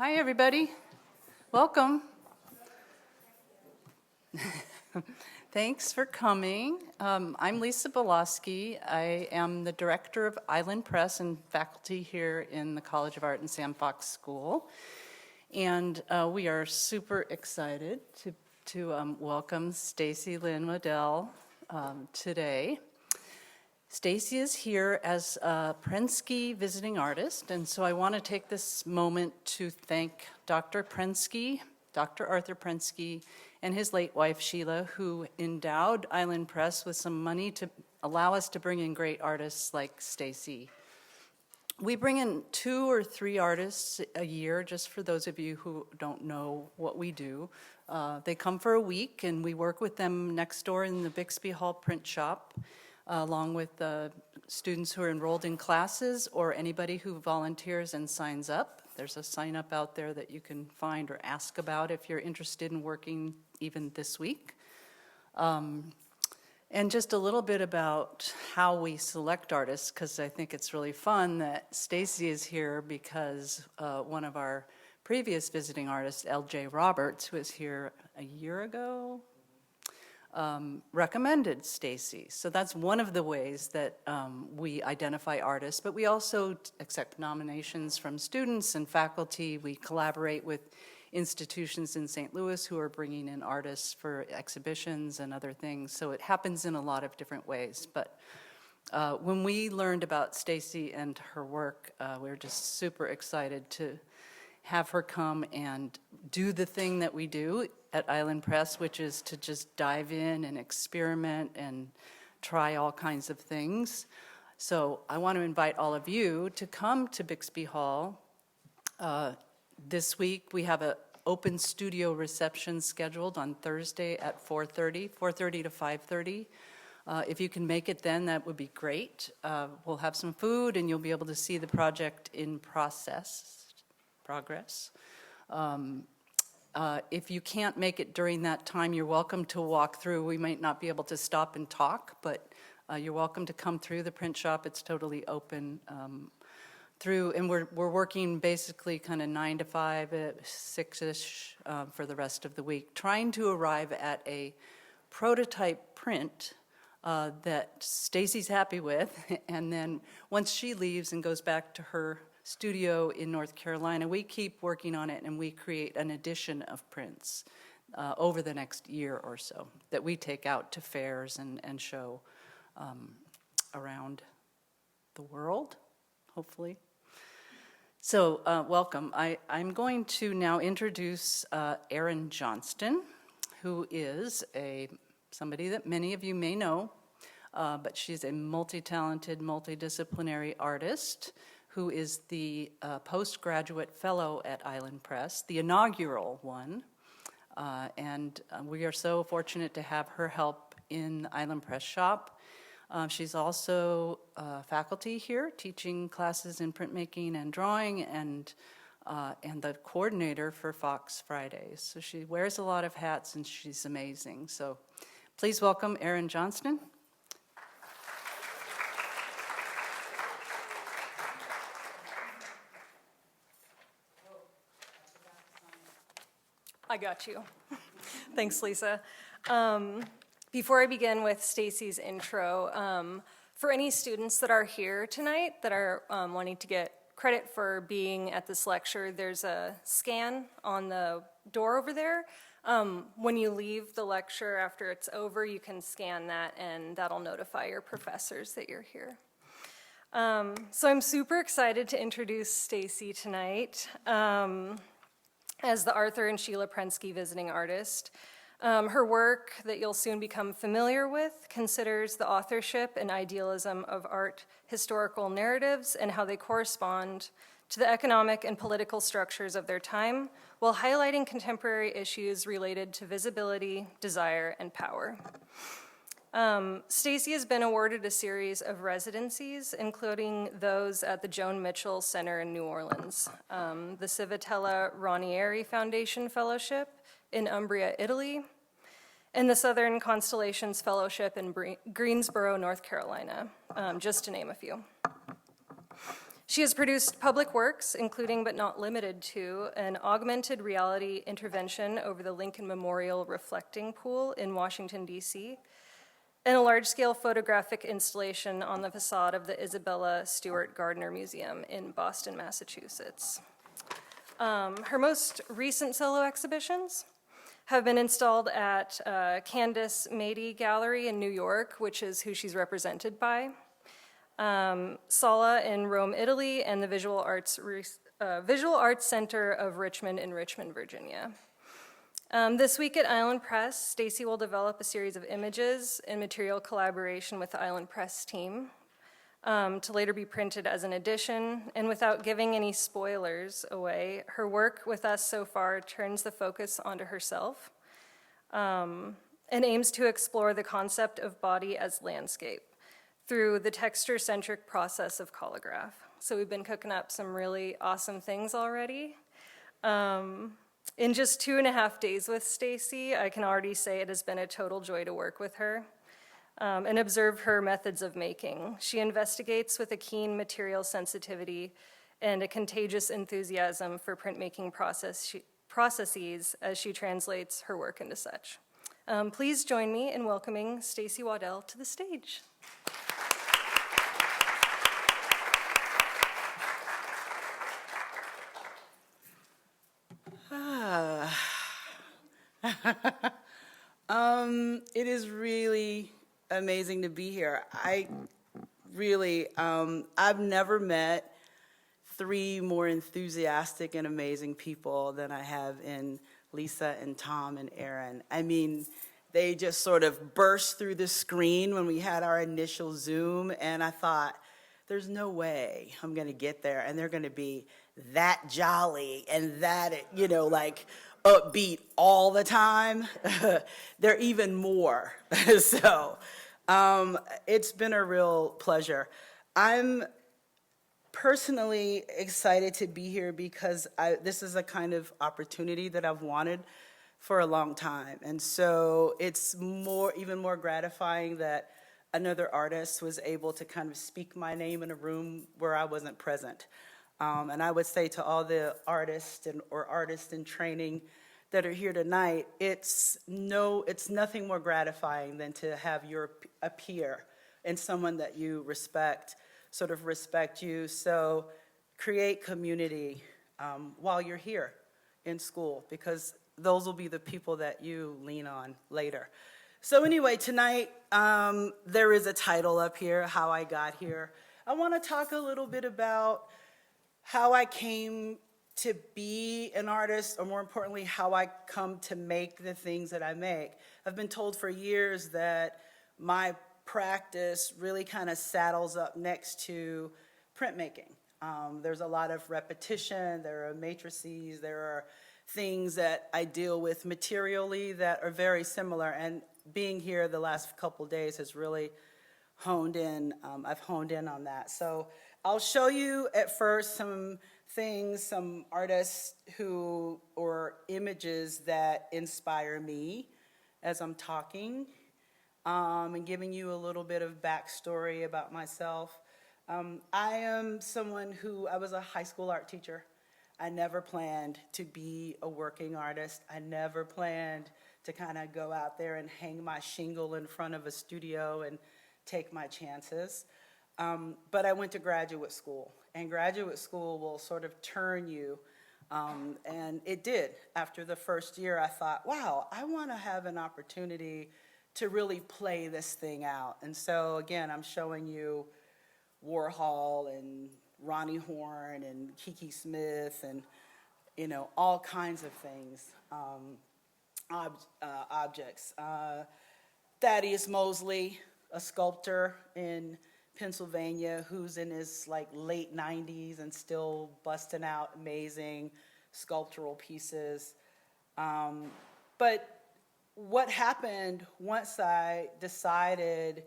Hi, everybody. Welcome. Thanks for coming. I'm Lisa Belosky. I am the director of Island Press and faculty here in the College of Art and Sam Fox School. And we are super excited to welcome Stacy Lynn Waddell today. Stacy is here as a Prensky visiting artist, and so I want to take this moment to thank Dr. Prensky, Dr. Arthur Prensky, and his late wife, Sheila, who endowed Island Press with some money to allow us to bring in great artists like Stacy. We bring in 2 or 3 artists a year, just for those of you who don't know what we do. They come for a week, and we work with them next door in the Bixby Hall print shop, along with students who are enrolled in classes or anybody who volunteers and signs up. There's a sign up out there that you can find or ask about if you're interested in working even this week. And just a little bit about how we select artists, because I think it's really fun that Stacy is here because one of our previous visiting artists, L.J. Roberts, who was here a year ago, recommended Stacy. So that's one of the ways that we identify artists, but we also accept nominations from students and faculty. We collaborate with institutions in St. Louis who are bringing in artists for exhibitions and other things. So it happens in a lot of different ways. But when we learned about Stacy and her work, we were just super excited to have her come and do the thing that we do at Island Press, which is to just dive in and experiment and try all kinds of things. So I want to invite all of you to come to Bixby Hall. This week we have an open studio reception scheduled on Thursday at 4:30 to 5:30. If you can make it then, that would be great. We'll have some food and you'll be able to see the project in progress. If you can't make it during that time, you're welcome to walk through. We might not be able to stop and talk, but you're welcome to come through the print shop. It's totally open through, and we're working basically kind of 9 to 5, 6-ish for the rest of the week, trying to arrive at a prototype print that Stacy's happy with, and then once she leaves and goes back to her studio in North Carolina, we keep working on it and we create an edition of prints over the next year or so that we take out to fairs and show around the world, hopefully. So welcome. I'm going to now introduce Erin Johnston, who is somebody that many of you may know, but she's a multi-talented, multidisciplinary artist who is the postgraduate fellow at Island Press, the inaugural one. And we are so fortunate to have her help in the Island Press shop. She's also faculty here, teaching classes in printmaking and drawing, and the coordinator for Fox Fridays. So she wears a lot of hats and she's amazing. So please welcome Erin Johnston. I got you. Thanks, Lisa. Before I begin with Stacy's intro, for any students that are here tonight that are wanting to get credit for being at this lecture, there's a scan on the door over there. When you leave the lecture after it's over, you can scan that and that'll notify your professors that you're here. So I'm super excited to introduce Stacy tonight. As the Arthur and Sheila Prensky visiting artist. Her work that you'll soon become familiar with considers the authorship and idealism of art historical narratives and how they correspond to the economic and political structures of their time, while highlighting contemporary issues related to visibility, desire, and power. Stacy has been awarded a series of residencies, including those at the Joan Mitchell Center in New Orleans, the Civitella Ranieri Foundation Fellowship in Umbria, Italy, and the Southern Constellations Fellowship in Greensboro, North Carolina, just to name a few. She has produced public works, including but not limited to an augmented reality intervention over the Lincoln Memorial Reflecting Pool in Washington, D.C., and a large-scale photographic installation on the facade of the Isabella Stewart Gardner Museum in Boston, Massachusetts. Her most recent solo exhibitions have been installed at Candace Mady Gallery in New York, which is who she's represented by, Sala in Rome, Italy, and the Visual Arts Center of Richmond in Richmond, Virginia. This week at Island Press, Stacy will develop a series of images in material collaboration with the Island Press team to later be printed as an edition. And without giving any spoilers away, her work with us so far turns the focus onto herself and aims to explore the concept of body as landscape through the texture-centric process of collograph. So we've been cooking up some really awesome things already. In just 2.5 days with Stacy, I can already say it has been a total joy to work with her and observe her methods of making. She investigates with a keen material sensitivity and a contagious enthusiasm for printmaking processes as she translates her work into such. Please join me in welcoming Stacy Waddell to the stage. It is really amazing to be here. I've never met 3 more enthusiastic and amazing people than I have in Lisa and Tom and Aaron. I mean, they just sort of burst through the screen when we had our initial Zoom, and I thought, there's no way I'm gonna get there, and they're gonna be that jolly and that, like, upbeat all the time. They're even more. So it's been a real pleasure. I'm personally excited to be here because this is a kind of opportunity that I've wanted for a long time. And so it's even more gratifying that another artist was able to kind of speak my name in a room where I wasn't present. And I would say to all the artists or artists in training that are here tonight, it's nothing more gratifying than to have a peer and someone that you respect, sort of respect you. So create community while you're here in school, because those will be the people that you lean on later. So anyway, tonight there is a title up here, How I Got Here. I want to talk a little bit about how I came to be an artist, or more importantly, how I come to make the things that I make. I've been told for years that my practice really kind of saddles up next to printmaking. There's a lot of repetition, there are matrices, there are things that I deal with materially that are very similar, and being here the last couple days has really honed in, I've honed in on that. So I'll show you at first some things, some artists or images that inspire me as I'm talking, and giving you a little bit of backstory about myself. I am someone I was a high school art teacher. I never planned to be a working artist. I never planned to kind of go out there and hang my shingle in front of a studio and take my chances. But I went to graduate school, and graduate school will sort of turn you, and it did. After the first year, I thought, wow, I want to have an opportunity to really play this thing out. And so, again, I'm showing you Warhol and Ronnie Horn and Kiki Smith and, all kinds of things, objects. Thaddeus Mosley, a sculptor in Pennsylvania who's in his late 90s and still busting out amazing sculptural pieces. But what happened once I decided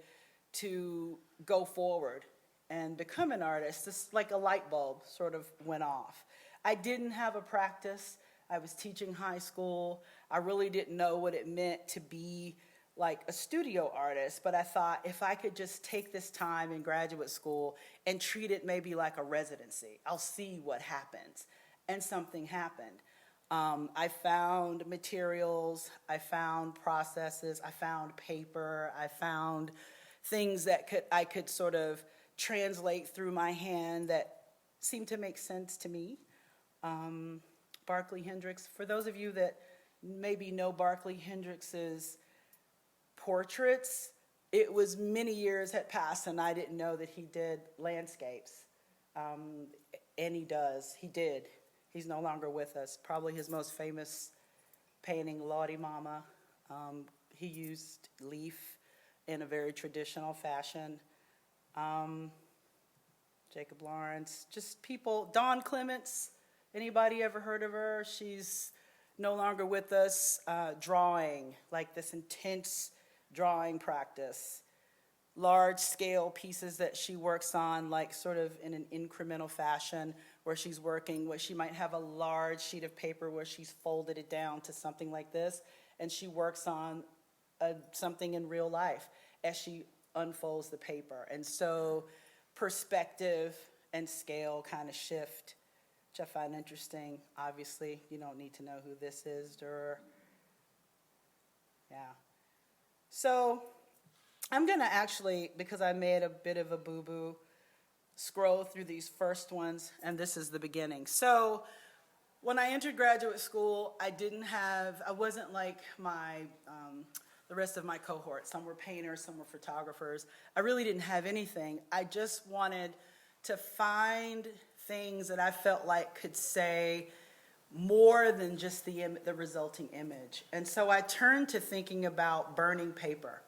to go forward and become an artist, it's like a light bulb sort of went off. I didn't have a practice. I was teaching high school. I really didn't know what it meant to be like a studio artist, but I thought if I could just take this time in graduate school and treat it maybe like a residency, I'll see what happens. And something happened. I found materials, I found processes, I found paper, I found things that I could sort of translate through my hand that seemed to make sense to me. Barclay Hendricks, for those of you that maybe know Barclay Hendricks's portraits, it was many years had passed and I didn't know that he did landscapes. And he did. He's no longer with us. Probably his most famous painting, Lottie Mama. He used leaf in a very traditional fashion. Jacob Lawrence, just people. Dawn Clements, anybody ever heard of her? She's no longer with us. Drawing, like this intense drawing practice. Large scale pieces that she works on, like sort of in an incremental fashion, where she's working, where she might have a large sheet of paper where she's folded it down to something like this, and she works on something in real life as she unfolds the paper. And so perspective and scale kind of shift, which I find interesting. Obviously, you don't need to know who this is, Durer. Yeah. So I'm going to actually, because I made a bit of a boo-boo, scroll through these first ones, and this is the beginning. So when I entered graduate school, I wasn't like the rest of my cohort. Some were painters, some were photographers. I really didn't have anything. I just wanted to find things that I felt like could say more than just the resulting image. And so I turned to thinking about burning paper.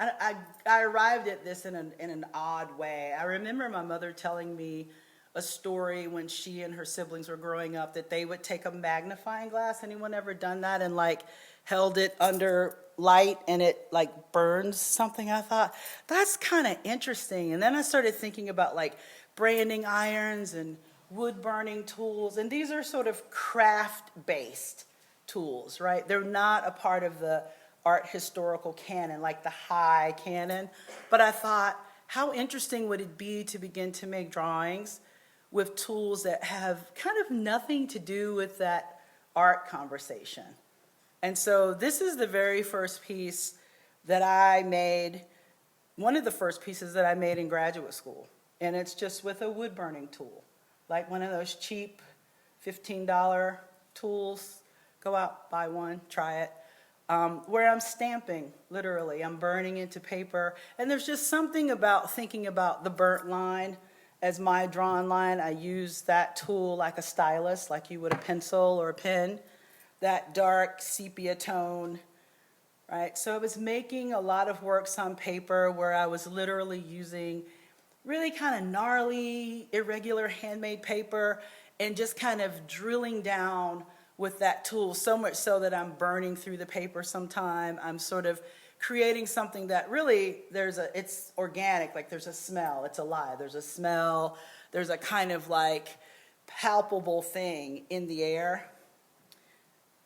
I arrived at this in an odd way. I remember my mother telling me a story when she and her siblings were growing up that they would take a magnifying glass. Anyone ever done that and like held it under light and it like burns something? I thought, that's kind of interesting. And then I started thinking about like branding irons and wood burning tools. And these are sort of craft-based tools, right? They're not a part of the art historical canon, like the high canon. But I thought, how interesting would it be to begin to make drawings with tools that have kind of nothing to do with that art conversation? And so this is the very first piece that I made, one of the first pieces that I made in graduate school. And it's just with a wood burning tool, like one of those cheap $15 tools. Go out, buy one, try it. Where I'm stamping, literally. I'm burning into paper. And there's just something about thinking about the burnt line as my drawn line. I use that tool like a stylus, like you would a pencil or a pen. That dark sepia tone, right? So I was making a lot of works on paper where I was literally using really kind of gnarly, irregular handmade paper and just kind of drilling down with that tool, so much so that I'm burning through the paper sometime. I'm sort of creating something that really, it's organic, like there's a smell, it's alive. There's a smell, there's a kind of like palpable thing in the air.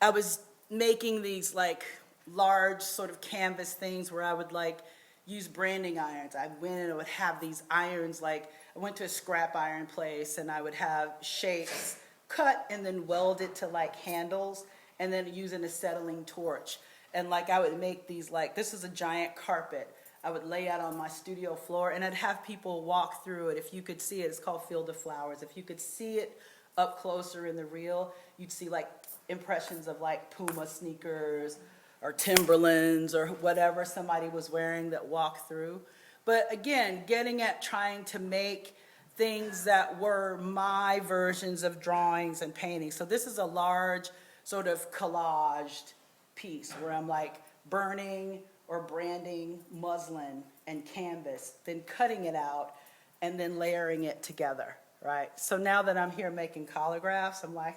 I was making these like large sort of canvas things where I would like use branding irons. I went and I would have these irons, like I went to a scrap iron place and I would have shapes cut and then weld it to like handles and then use an acetylene torch. And like I would make these like, this is a giant carpet. I would lay out on my studio floor and I'd have people walk through it. If you could see it, it's called Field of Flowers. If you could see it up closer in the reel, you'd see like impressions of like Puma sneakers or Timberlands or whatever somebody was wearing that walked through. But again, getting at trying to make things that were my versions of drawings and paintings. So this is a large sort of collaged piece where I'm like burning or branding muslin and canvas, then cutting it out and then layering it together, right? So now that I'm here making collagraphs, I'm like,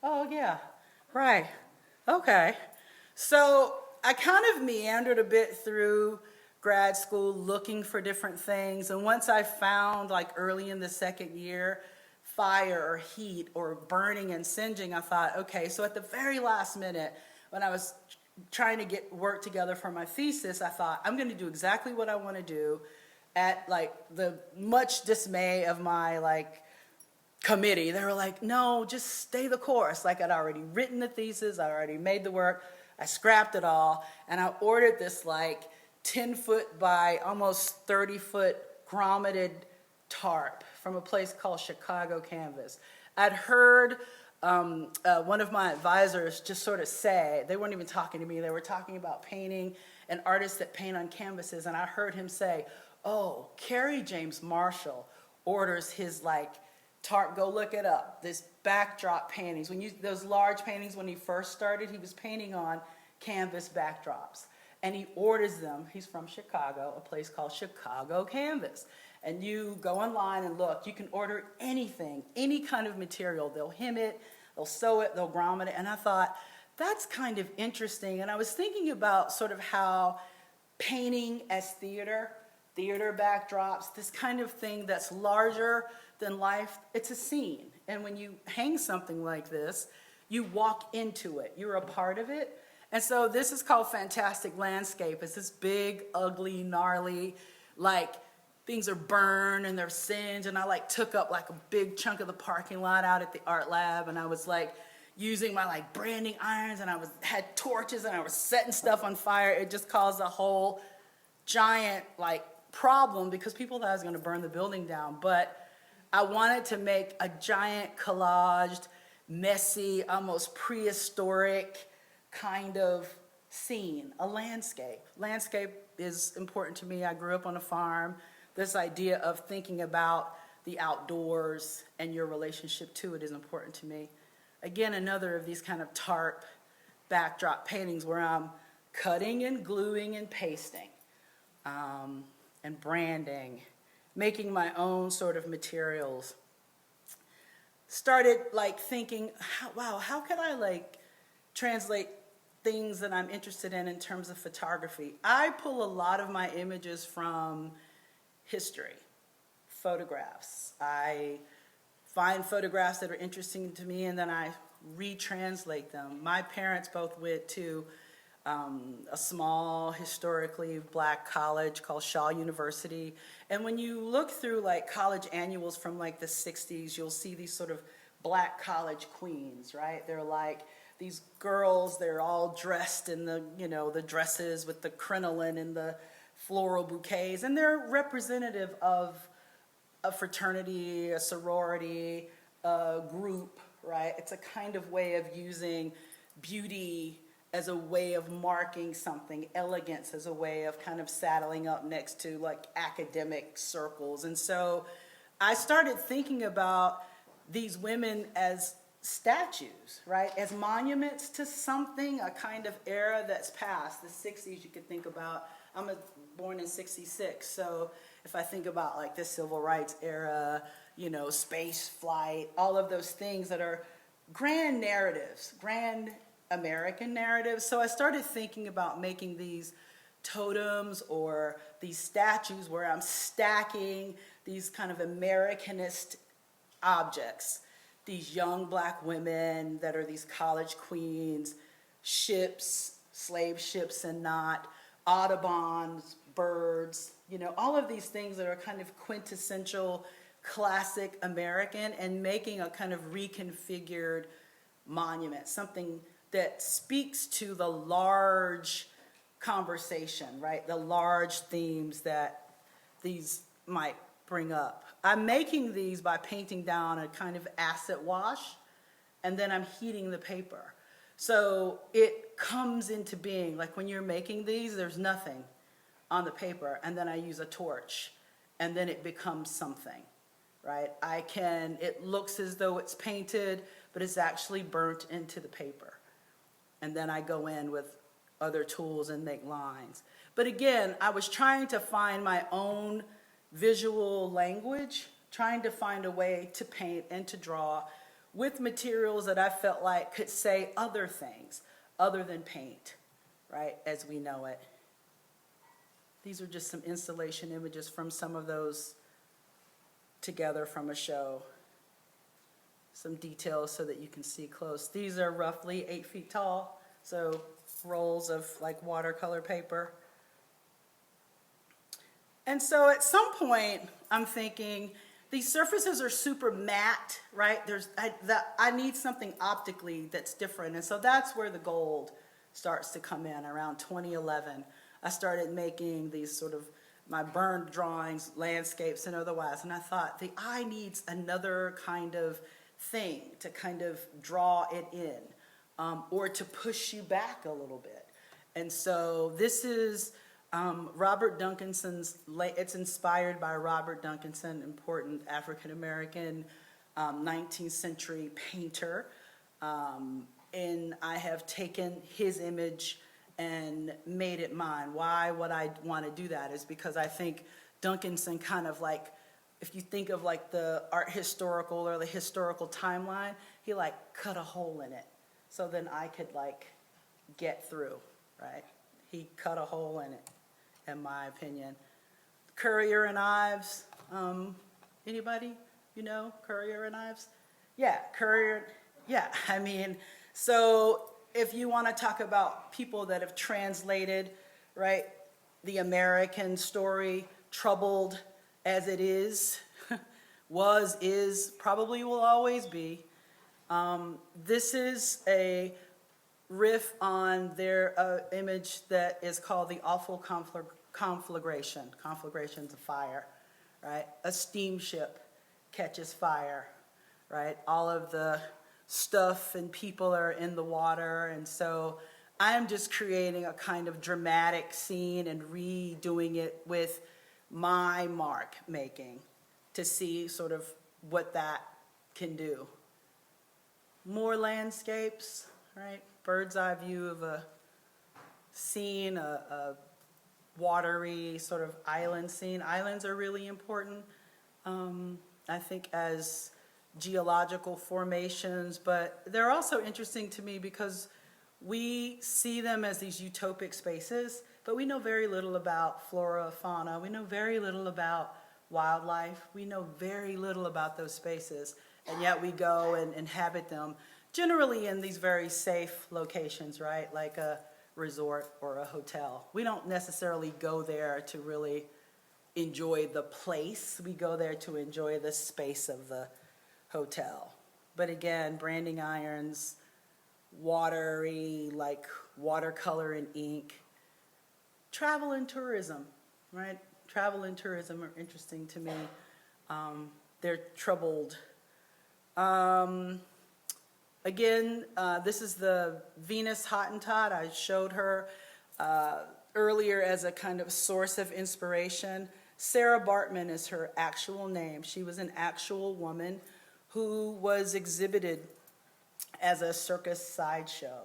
oh yeah, right, okay. So I kind of meandered a bit through grad school looking for different things. And once I found, like early in the second year, fire or heat or burning and singeing, I thought, okay, so at the very last minute, when I was trying to get work together for my thesis, I thought, I'm going to do exactly what I want to do. At like the much dismay of my like committee, they were like, no, just stay the course. Like I'd already written the thesis, I already made the work, I scrapped it all, and I ordered this like 10-foot by almost 30-foot grommeted tarp from a place called Chicago Canvas. I'd heard one of my advisors just sort of say, they weren't even talking to me, they were talking about painting and artists that paint on canvases, and I heard him say, oh, Kerry James Marshall orders his like tarp, go look it up, this backdrop paintings. Those large paintings when he first started, he was painting on canvas backdrops. And he orders them, he's from Chicago, a place called Chicago Canvas. And you go online and look, you can order anything, any kind of material. They'll hem it, they'll sew it, they'll grommet it. And I thought, that's kind of interesting. And I was thinking about sort of how painting as theater backdrops, this kind of thing that's larger than life, it's a scene. And when you hang something like this, you walk into it, you're a part of it. And so this is called Fantastic Landscape. It's this big, ugly, gnarly, like things are burned and they're singed, and I like took up like a big chunk of the parking lot out at the art lab, and I was like using my like branding irons, and had torches, and I was setting stuff on fire. It just caused a whole giant like problem because people thought I was going to burn the building down. But I wanted to make a giant collaged, messy, almost prehistoric kind of scene, a landscape. Landscape is important to me. I grew up on a farm. This idea of thinking about the outdoors and your relationship to it is important to me. Again, another of these kind of tarp backdrop paintings where I'm cutting and gluing and pasting. And branding, making my own sort of materials. Started like thinking, wow, how could I like translate things that I'm interested in terms of photography? I pull a lot of my images from history, photographs. I find photographs that are interesting to me and then I retranslate them. My parents both went to a small, historically black college called Shaw University. And when you look through like college annuals from like the 60s, you'll see these sort of black college queens, right? They're like these girls, they're all dressed in the, you know, the dresses with the crinoline and the floral bouquets. And they're representative of a fraternity, a sorority, a group, right? It's a kind of way of using beauty as a way of marking something, elegance as a way of kind of saddling up next to like academic circles. And so I started thinking about these women as statues, right? As monuments to something, a kind of era that's past. The 60s you could think about. I'm born in 66, so if I think about like the civil rights era, you know, space flight, all of those things that are grand narratives, grand American narratives. So I started thinking about making these totems or these statues where I'm stacking these kind of Americanist objects, these young black women that are these college queens, ships, slave ships and not, Audubon's, birds, you know, all of these things that are kind of quintessential classic American, and making a kind of reconfigured monument, something that speaks to the large conversation, right? The large themes that these might bring up. I'm making these by painting down a kind of acid wash, and then I'm heating the paper. So it comes into being, like when you're making these, there's nothing on the paper, and then I use a torch, and then it becomes something, right? It looks as though it's painted, but it's actually burnt into the paper. And then I go in with other tools and make lines. But again, I was trying to find my own visual language, trying to find a way to paint and to draw with materials that I felt like could say other things other than paint, right, as we know it. These are just some installation images from some of those together from a show. Some details so that you can see close. These are roughly 8 feet tall, so rolls of like watercolor paper. And so at some point, I'm thinking, these surfaces are super matte, right? I need something optically that's different. And so that's where the gold starts to come in around 2011. I started making these sort of my burned drawings, landscapes and otherwise. And I thought the eye needs another kind of thing to kind of draw it in, or to push you back a little bit. And so this is Robert Duncanson's, it's inspired by Robert Duncanson, important African-American 19th century painter. And I have taken his image and made it mine. Why would I want to do that is because I think Duncanson kind of like, if you think of like the art historical or the historical timeline, he like cut a hole in it. So then I could like get through, right? He cut a hole in it, in my opinion. Currier and Ives, anybody? You know Currier and Ives? Yeah, Currier, yeah, I mean, so if you want to talk about people that have translated, right, the American story, troubled as it is, was, is, probably will always be, this is a riff on their image that is called the awful conflagration. Conflagration's a fire, right? A steamship catches fire, right? All of the stuff and people are in the water, and so I'm just creating a kind of dramatic scene and redoing it with my mark making to see sort of what that can do. More landscapes, right? Bird's eye view of a scene, a watery sort of island scene. Islands are really important, I think, as geological formations, but they're also interesting to me because we see them as these utopic spaces, but we know very little about flora, fauna. We know very little about wildlife. We know very little about those spaces, and yet we go and inhabit them, generally in these very safe locations, right? Like a resort or a hotel. We don't necessarily go there to really enjoy the place. We go there to enjoy the space of the hotel. But again, branding irons, watery, like watercolor and ink. Travel and tourism, right? Travel and tourism are interesting to me. They're troubled. Again, this is the Venus Hottentot. I showed her earlier as a kind of source of inspiration. Sarah Bartman is her actual name. She was an actual woman who was exhibited as a circus sideshow,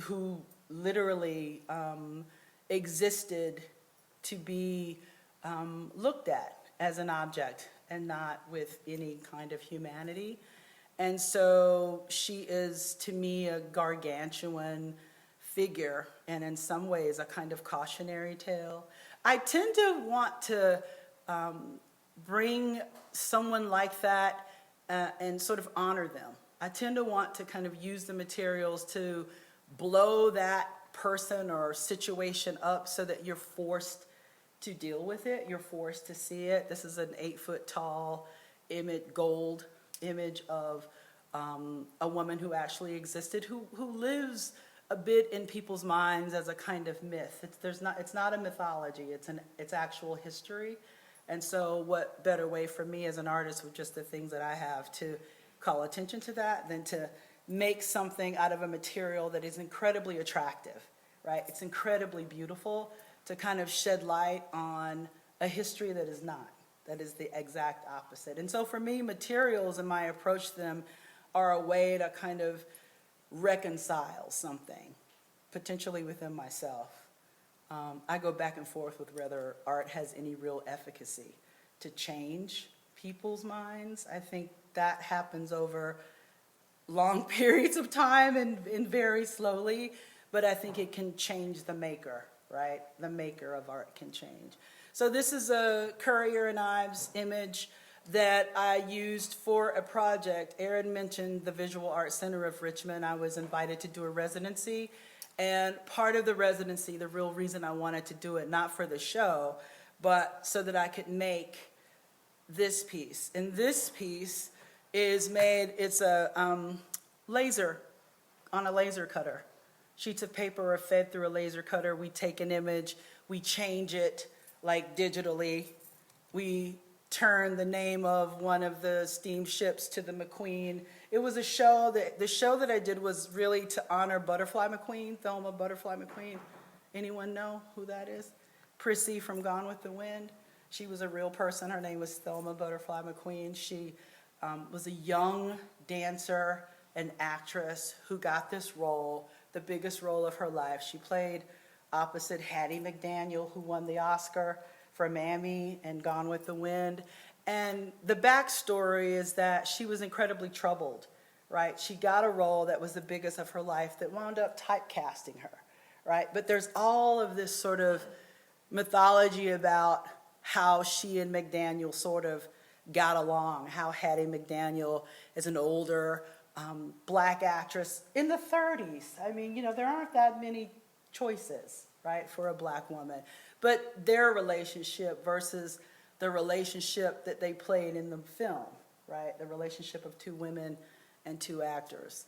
who literally existed to be looked at as an object and not with any kind of humanity. And so she is, to me, a gargantuan figure, and in some ways a kind of cautionary tale. I tend to want to bring someone like that and sort of honor them. I tend to want to kind of use the materials to blow that person or situation up so that you're forced to deal with it. You're forced to see it. This is an 8-foot tall image, gold image of a woman who actually existed, who lives a bit in people's minds as a kind of myth. It's not a mythology. It's actual history. And so what better way for me as an artist with just the things that I have to call attention to that than to make something out of a material that is incredibly attractive, right? It's incredibly beautiful, to kind of shed light on a history that is not, that is the exact opposite. And so for me, materials and my approach to them are a way to kind of reconcile something, potentially within myself. I go back and forth with whether art has any real efficacy to change people's minds. I think that happens over long periods of time and very slowly, but I think it can change the maker, right? The maker of art can change. So this is a Currier and Ives image. that I used for a project. Erin mentioned the Visual Arts Center of Richmond. I was invited to do a residency, and part of the residency, the real reason I wanted to do it, not for the show, but so that I could make this piece. And this piece is made, it's a laser, on a laser cutter. Sheets of paper are fed through a laser cutter. We take an image, we change it like digitally. We turn the name of one of the steamships to the McQueen. It was a show the show that I did was really to honor Butterfly McQueen, Thelma Butterfly McQueen. Anyone know who that is? Prissy from Gone with the Wind. She was a real person. Her name was Thelma Butterfly McQueen. She was a young dancer and actress who got this role, the biggest role of her life. She played opposite Hattie McDaniel, who won the Oscar for Mammy and Gone with the Wind. And the backstory is that she was incredibly troubled, right? She got a role that was the biggest of her life that wound up typecasting her, right? But there's all of this sort of mythology about how she and McDaniel sort of got along, how Hattie McDaniel is an older black actress in the 30s. I mean, you know, there aren't that many choices, right, for a black woman. But their relationship versus the relationship that they played in the film, right, the relationship of two women and two actors.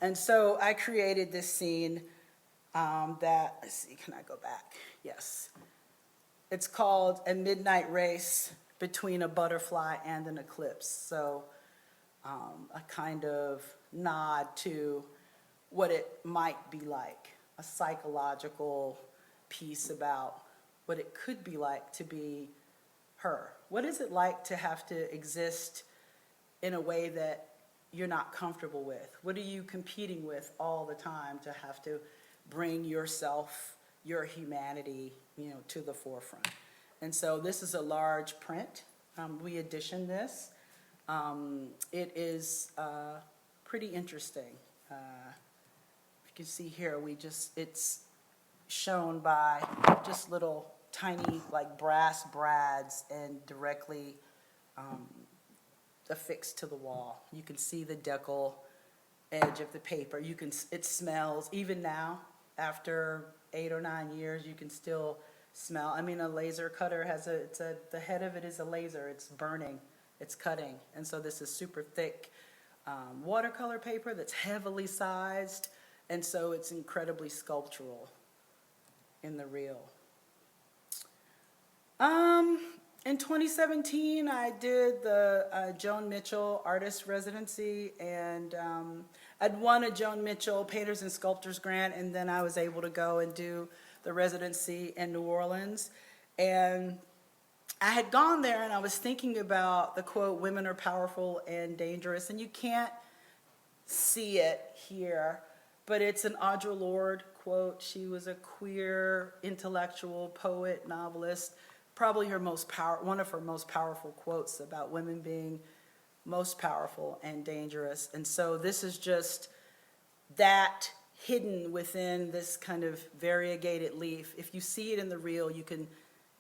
And so I created this scene that, let's see, can I go back? Yes. It's called A Midnight Race Between a Butterfly and an Eclipse. So a kind of nod to what it might be like, a psychological piece about what it could be like to be her. What is it like to have to exist in a way that you're not comfortable with? What are you competing with all the time to have to bring yourself, your humanity, you know, to the forefront? And so this is a large print. We editioned this. It is pretty interesting. You can see here, it's shown by just little tiny like brass brads and directly affixed to the wall. You can see the decal edge of the paper. It smells, even now, after 8 or 9 years, you can still smell. I mean, a laser cutter has the head of it is a laser. It's burning, it's cutting. And so this is super thick watercolor paper that's heavily sized. And so it's incredibly sculptural in the real. In 2017, I did the Joan Mitchell Artist Residency, and I'd won a Joan Mitchell Painters and Sculptors grant, and then I was able to go and do the residency in New Orleans. And I had gone there, and I was thinking about the quote, "Women are powerful and dangerous," and you can't see it here, but it's an Audre Lorde quote. She was a queer intellectual, poet, novelist. Probably one of her most powerful quotes about women being most powerful and dangerous. And so this is just that hidden within this kind of variegated leaf. If you see it in the reel, you can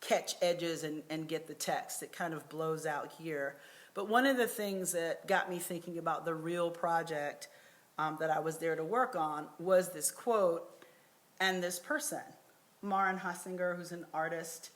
catch edges and get the text. It kind of blows out here. But one of the things that got me thinking about the real project that I was there to work on was this quote and this person, Maren Hasinger, who's an artist,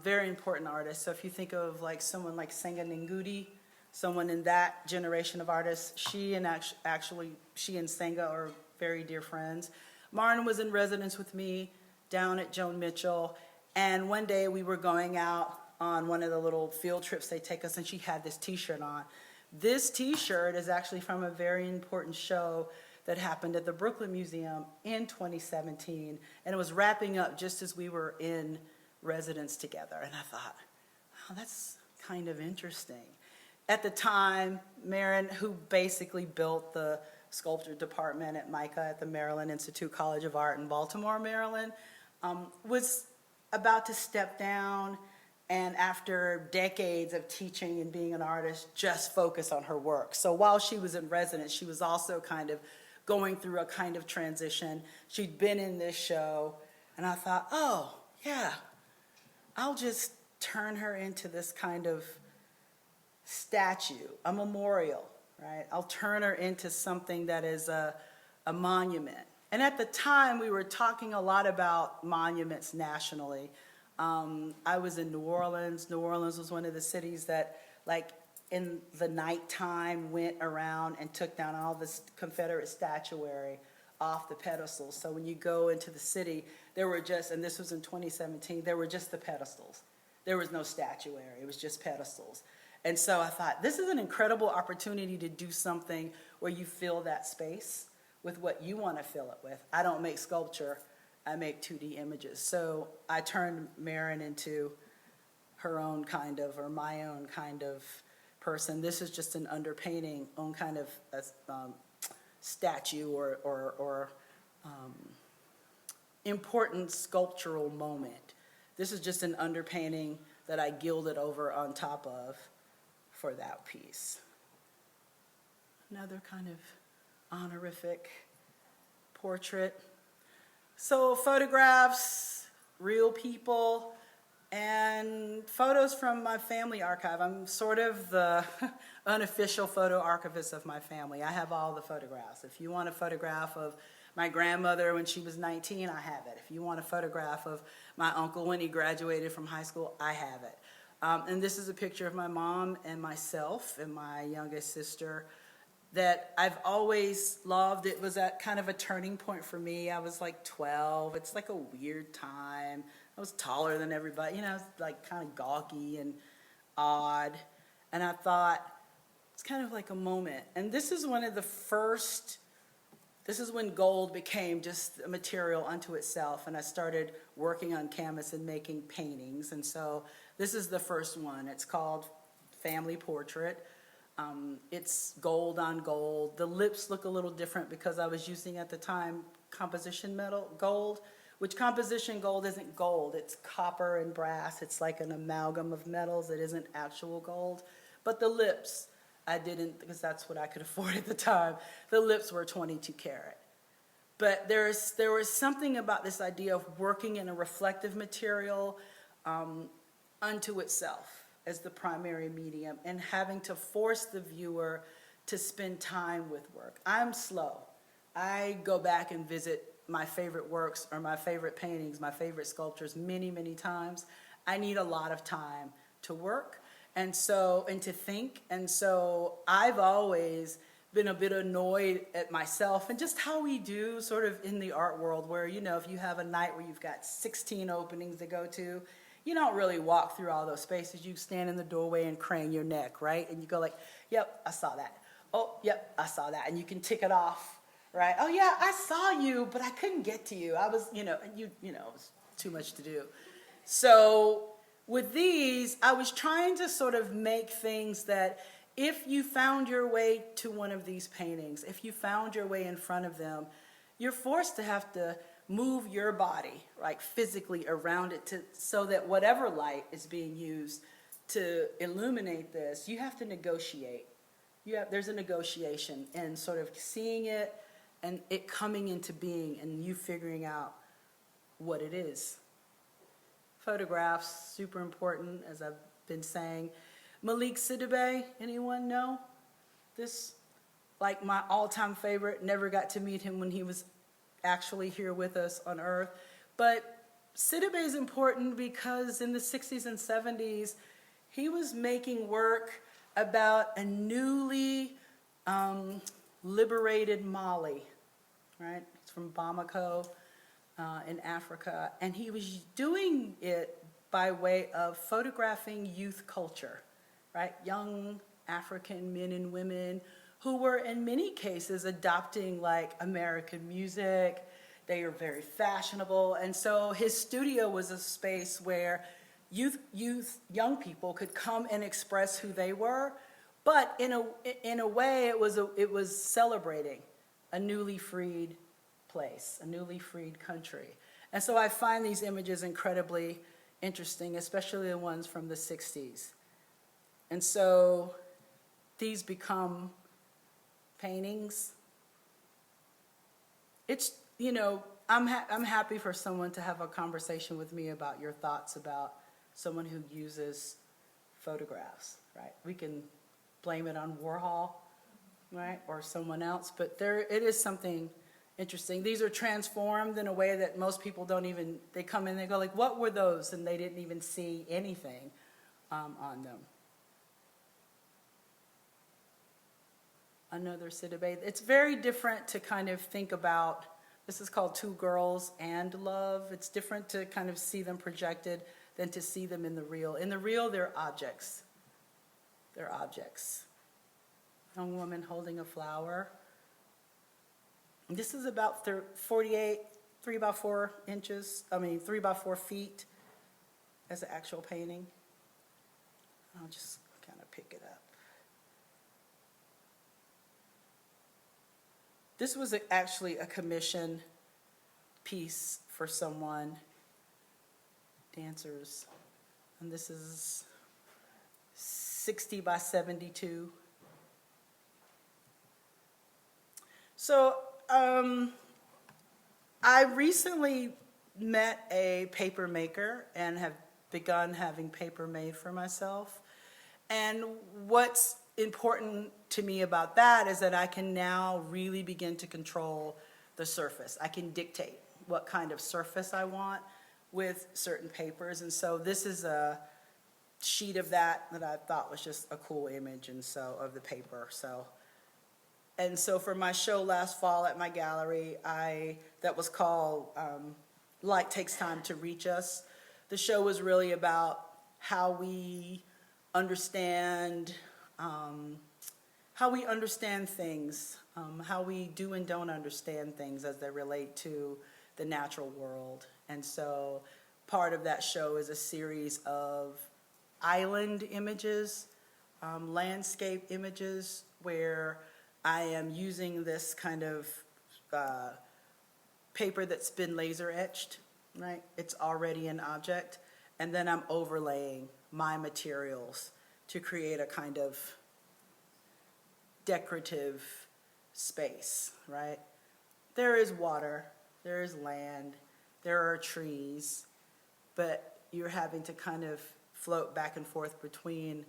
very important artist. So if you think of like someone like Senga Ngugi, someone in that generation of artists, she and Senga are very dear friends. Maren was in residence with me down at Joan Mitchell, and one day we were going out on one of the little field trips they take us, and she had this t-shirt on. This t-shirt is actually from a very important show that happened at the Brooklyn Museum in 2017, and it was wrapping up just as we were in residence together. And I thought, wow, that's kind of interesting. At the time, Maren, who basically built the sculpture department at MICA at the Maryland Institute College of Art in Baltimore, Maryland, was about to step down, and after decades of teaching and being an artist, just focus on her work. So while she was in residence, she was also kind of going through a kind of transition. She'd been in this show, and I thought, oh, yeah, I'll just turn her into this kind of statue, a memorial, right? I'll turn her into something that is a monument. And at the time, we were talking a lot about monuments nationally. I was in New Orleans. New Orleans was one of the cities that, like, in the nighttime went around and took down all this Confederate statuary off the pedestals. So when you go into the city, there were just, and this was in 2017, there were just the pedestals. There was no statuary, it was just pedestals. And so I thought, this is an incredible opportunity to do something where you fill that space with what you want to fill it with. I don't make sculpture, I make 2D images. So I turned Marin into her own kind of, or my own kind of person. This is just an underpainting, own kind of statue or important sculptural moment. This is just an underpainting that I gilded over on top of for that piece. Another kind of honorific portrait. So photographs, real people, and photos from my family archive. I'm sort of the unofficial photo archivist of my family. I have all the photographs. If you want a photograph of my grandmother when she was 19, I have it. If you want a photograph of my uncle when he graduated from high school, I have it. And this is a picture of my mom and myself and my youngest sister that I've always loved. It was at kind of a turning point for me. I was like 12. It's like a weird time. I was taller than everybody. You know, I was like kind of gawky and odd. And I thought, it's kind of like a moment. And this is one of the first, this is when gold became just a material unto itself. And I started working on canvas and making paintings. And so this is the first one. It's called Family Portrait. It's gold on gold. The lips look a little different because I was using at the time composition metal gold, which composition gold isn't gold. It's copper and brass. It's like an amalgam of metals. It isn't actual gold. But the lips, I didn't, because that's what I could afford at the time. The lips were 22 karat. But there was something about this idea of working in a reflective material unto itself as the primary medium and having to force the viewer to spend time with work. I'm slow. I go back and visit my favorite works or my favorite paintings, my favorite sculptures many, many times. I need a lot of time to work and to think. And so I've always been a bit annoyed at myself and just how we do sort of in the art world where, you know, if you have a night where you've got 16 openings to go to, you don't really walk through all those spaces. You stand in the doorway and crane your neck, right? And you go like, yep, I saw that. Oh, yep, I saw that. And you can tick it off, right? Oh, yeah, I saw you, but I couldn't get to you. I was, you know, it was too much to do. So with these, I was trying to sort of make things that if you found your way to one of these paintings, if you found your way in front of them, you're forced to have to move your body, like physically around it so that whatever light is being used to illuminate this, you have to negotiate. There's a negotiation and sort of seeing it and it coming into being and you figuring out what it is. Photographs, super important, as I've been saying. Malik Sidibe, anyone know? This, like my all-time favorite, never got to meet him when he was actually here with us on Earth. But Sidibe is important because in the 60s and 70s, he was making work about a newly liberated Mali, right? It's from Bamako in Africa. And he was doing it by way of photographing youth culture, right? Young African men and women who were in many cases adopting like American music. They are very fashionable. And so his studio was a space where young people could come and express who they were, but in a way it was celebrating a newly freed place, a newly freed country. And so I find these images incredibly interesting, especially the ones from the 60s. And so these become paintings. It's, you know, I'm happy for someone to have a conversation with me about your thoughts about someone who uses photographs, right? We can blame it on Warhol, right, or someone else, but it is something interesting. These are transformed in a way that most people don't even, they come in, they go like, what were those? And they didn't even see anything on them. Another Sidibe. It's very different to kind of think about, this is called Two Girls and Love. It's different to kind of see them projected than to see them in the real. In the real, they're objects. They're objects. Young woman holding a flower. This is about 48, 3 by 4 inches, 3 by 4 feet as an actual painting. I'll just kind of pick it up. This was actually a commission piece for someone, dancers, and this is 60 by 72. So I recently met a paper maker and have begun having paper made for myself. And what's important to me about that is that I can now really begin to control the surface. I can dictate what kind of surface I want with certain papers. And so this is a sheet of that I thought was just a cool image, and so of the paper. And so for my show last fall at my gallery, that was called Light Takes Time to Reach Us. The show was really about how we understand things, how we do and don't understand things as they relate to the natural world. And so part of that show is a series of island images, landscape images, where I am using this kind of paper that's been laser etched, right? It's already an object. And then I'm overlaying my materials to create a kind of decorative space, right? There is water, there is land, there are trees, but you're having to kind of float back and forth between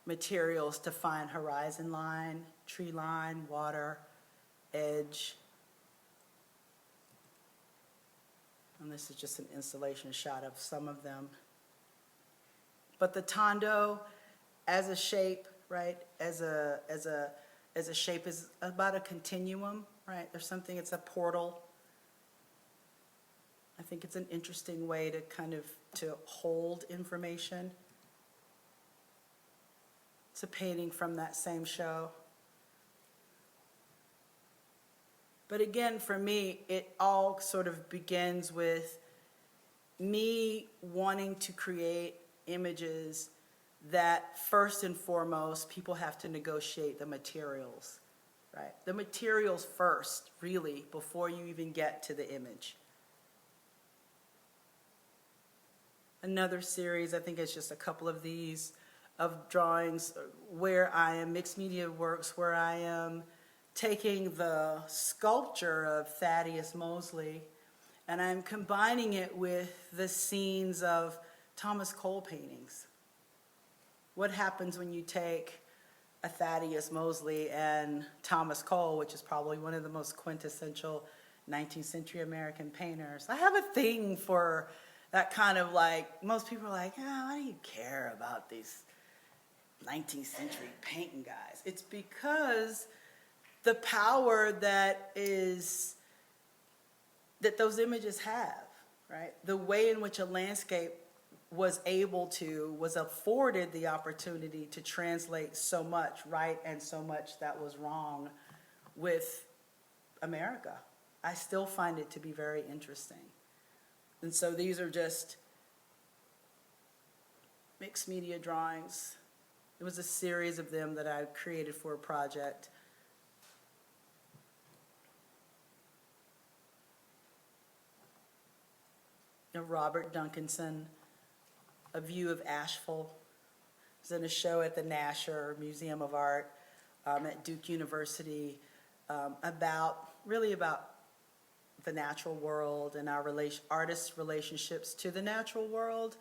materials to find horizon line, tree line, water, edge. And this is just an installation shot of some of them. But the tondo as a shape, right, as a shape is about a continuum, right? There's something, it's a portal. I think it's an interesting way to kind of to hold information. It's a painting from that same show. But again, for me, it all sort of begins with me wanting to create images that first and foremost, people have to negotiate the materials, right? The materials first, really, before you even get to the image. Another series, I think it's just a couple of these, of drawings where I am, mixed media works, where I am taking the sculpture of Thaddeus Mosley and I'm combining it with the scenes of Thomas Cole paintings. What happens when you take a Thaddeus Mosley and Thomas Cole, which is probably one of the most quintessential 19th century American painters? I have a thing for that kind of like, most people are like, why do you care about these 19th century painting guys? It's because the power that those images have, right? The way in which a landscape was afforded the opportunity to translate so much right and so much that was wrong with America. I still find it to be very interesting. And so these are just mixed media drawings. It was a series of them that I created for a project. Robert Duncanson, A View of Asheville. It was in a show at the Nasher Museum of Art at Duke University about the natural world and our artists' relationships to the natural world.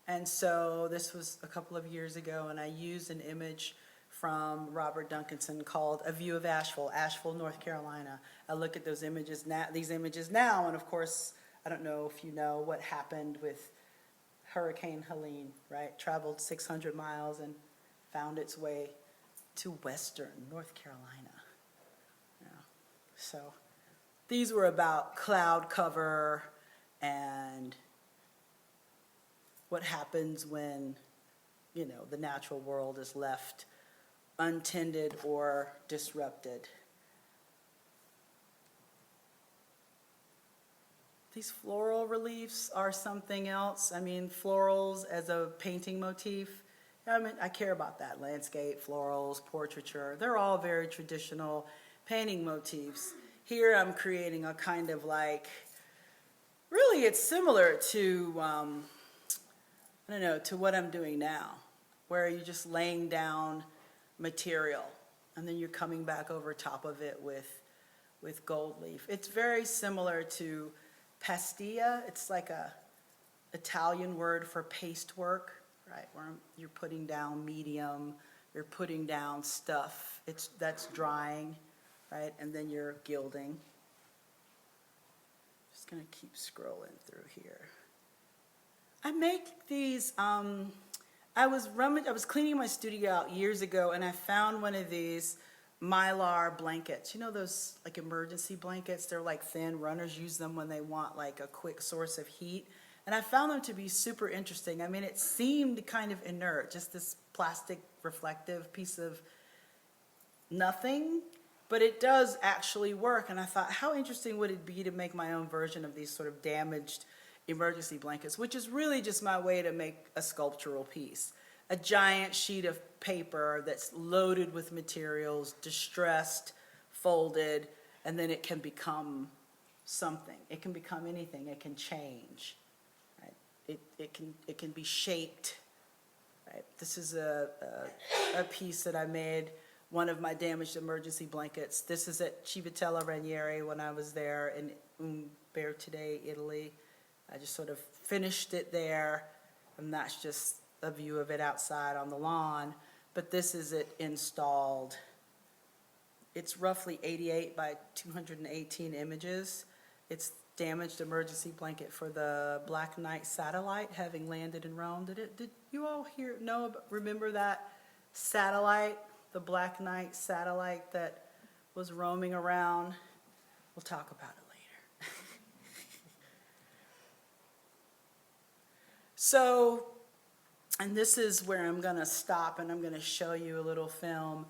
And so this was a couple of years ago, and I used an image from Robert Duncanson called A View of Asheville, North Carolina. I look at those images now, and of course, I don't know if you know what happened with Hurricane Helene, right? Traveled 600 miles and found its way to western North Carolina. Yeah. So these were about cloud cover and what happens when, you know, the natural world is left untended or disrupted. These floral reliefs are something else. I mean, florals as a painting motif. I mean, I care about that. Landscape, florals, portraiture. They're all very traditional painting motifs. Here I'm creating a kind of like, really it's similar to, I don't know, to what I'm doing now, where you're just laying down material and then you're coming back over top of it with gold leaf. It's very similar to pastilla. It's like a Italian word for paste work, right? Where you're putting down medium, you're putting down stuff. That's drying, right? And then you're gilding. Just gonna keep scrolling through here. I make these, I was cleaning my studio out years ago and I found one of these Mylar blankets. You know those like emergency blankets? They're like thin. Runners use them when they want like a quick source of heat. And I found them to be super interesting. I mean, it seemed kind of inert, just this plastic reflective piece of nothing, but it does actually work. And I thought, how interesting would it be to make my own version of these sort of damaged emergency blankets, which is really just my way to make a sculptural piece. A giant sheet of paper that's loaded with materials, distressed, folded, and then it can become something. It can become anything. It can change. Right? It can be shaped. Right? This is a piece that I made, one of my damaged emergency blankets. This is at Civitella Ranieri when I was there in Umbertide, Italy. I just sort of finished it there, and that's just a view of it outside on the lawn. But this is it installed. It's roughly 88 by 218 images. It's damaged emergency blanket for the Black Knight satellite having landed in Rome. Did you all remember that satellite, the Black Knight satellite that was roaming around? We'll talk about it later. So, and this is where I'm going to stop and I'm going to show you a little film.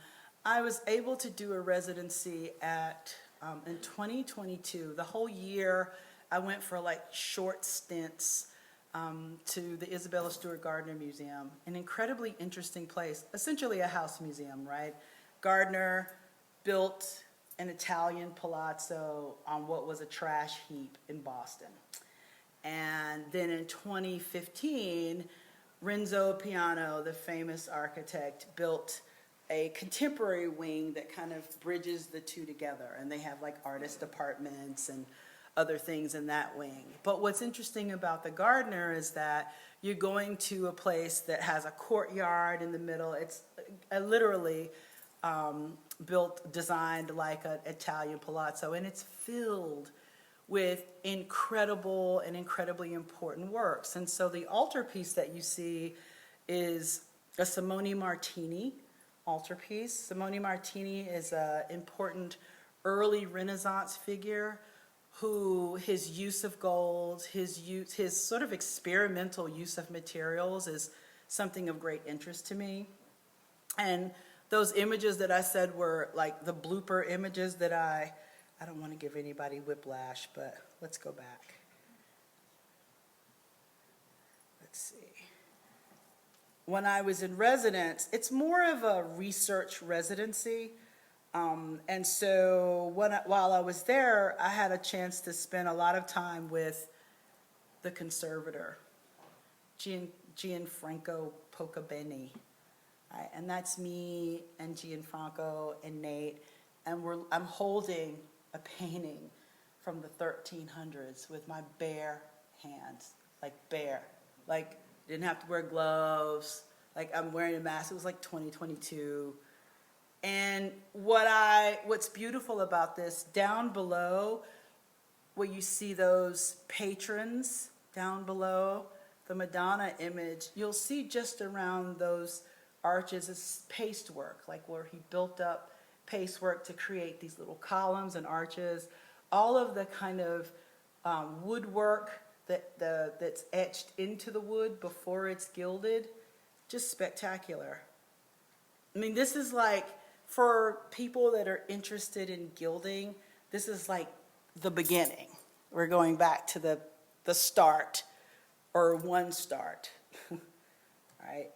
I was able to do a residency in 2022. The whole year I went for like short stints to the Isabella Stewart Gardner Museum, an incredibly interesting place, essentially a house museum, right? Gardner built an Italian palazzo on what was a trash heap in Boston. And then in 2015, Renzo Piano, the famous architect, built a contemporary wing that kind of bridges the two together. And they have like artist apartments and other things in that wing. But what's interesting about the Gardner is that you're going to a place that has a courtyard in the middle. It's literally designed like an Italian palazzo, and it's filled with incredible and incredibly important works. And so the altarpiece that you see is a Simone Martini altarpiece. Simone Martini is an important early Renaissance figure who his use of gold, his sort of experimental use of materials is something of great interest to me. And those images that I said were like the blooper images that I don't want to give anybody whiplash, but let's go back. Let's see. When I was in residence, it's more of a research residency. And so while I was there, I had a chance to spend a lot of time with the conservator, Gianfranco Pocabene. Right? And that's me and Gianfranco and Nate. And I'm holding a painting from the 1300s with my bare hands, like bare. Like, didn't have to wear gloves. Like, I'm wearing a mask. It was like 2022. And what's beautiful about this, down below, where you see those patrons down below, the Madonna image, you'll see just around those arches is paste work, like where he built up paste work to create these little columns and arches. All of the kind of woodwork that's etched into the wood before it's gilded, just spectacular. I mean, this is like, for people that are interested in gilding, this is like the beginning. We're going back to the start, or one start. Right?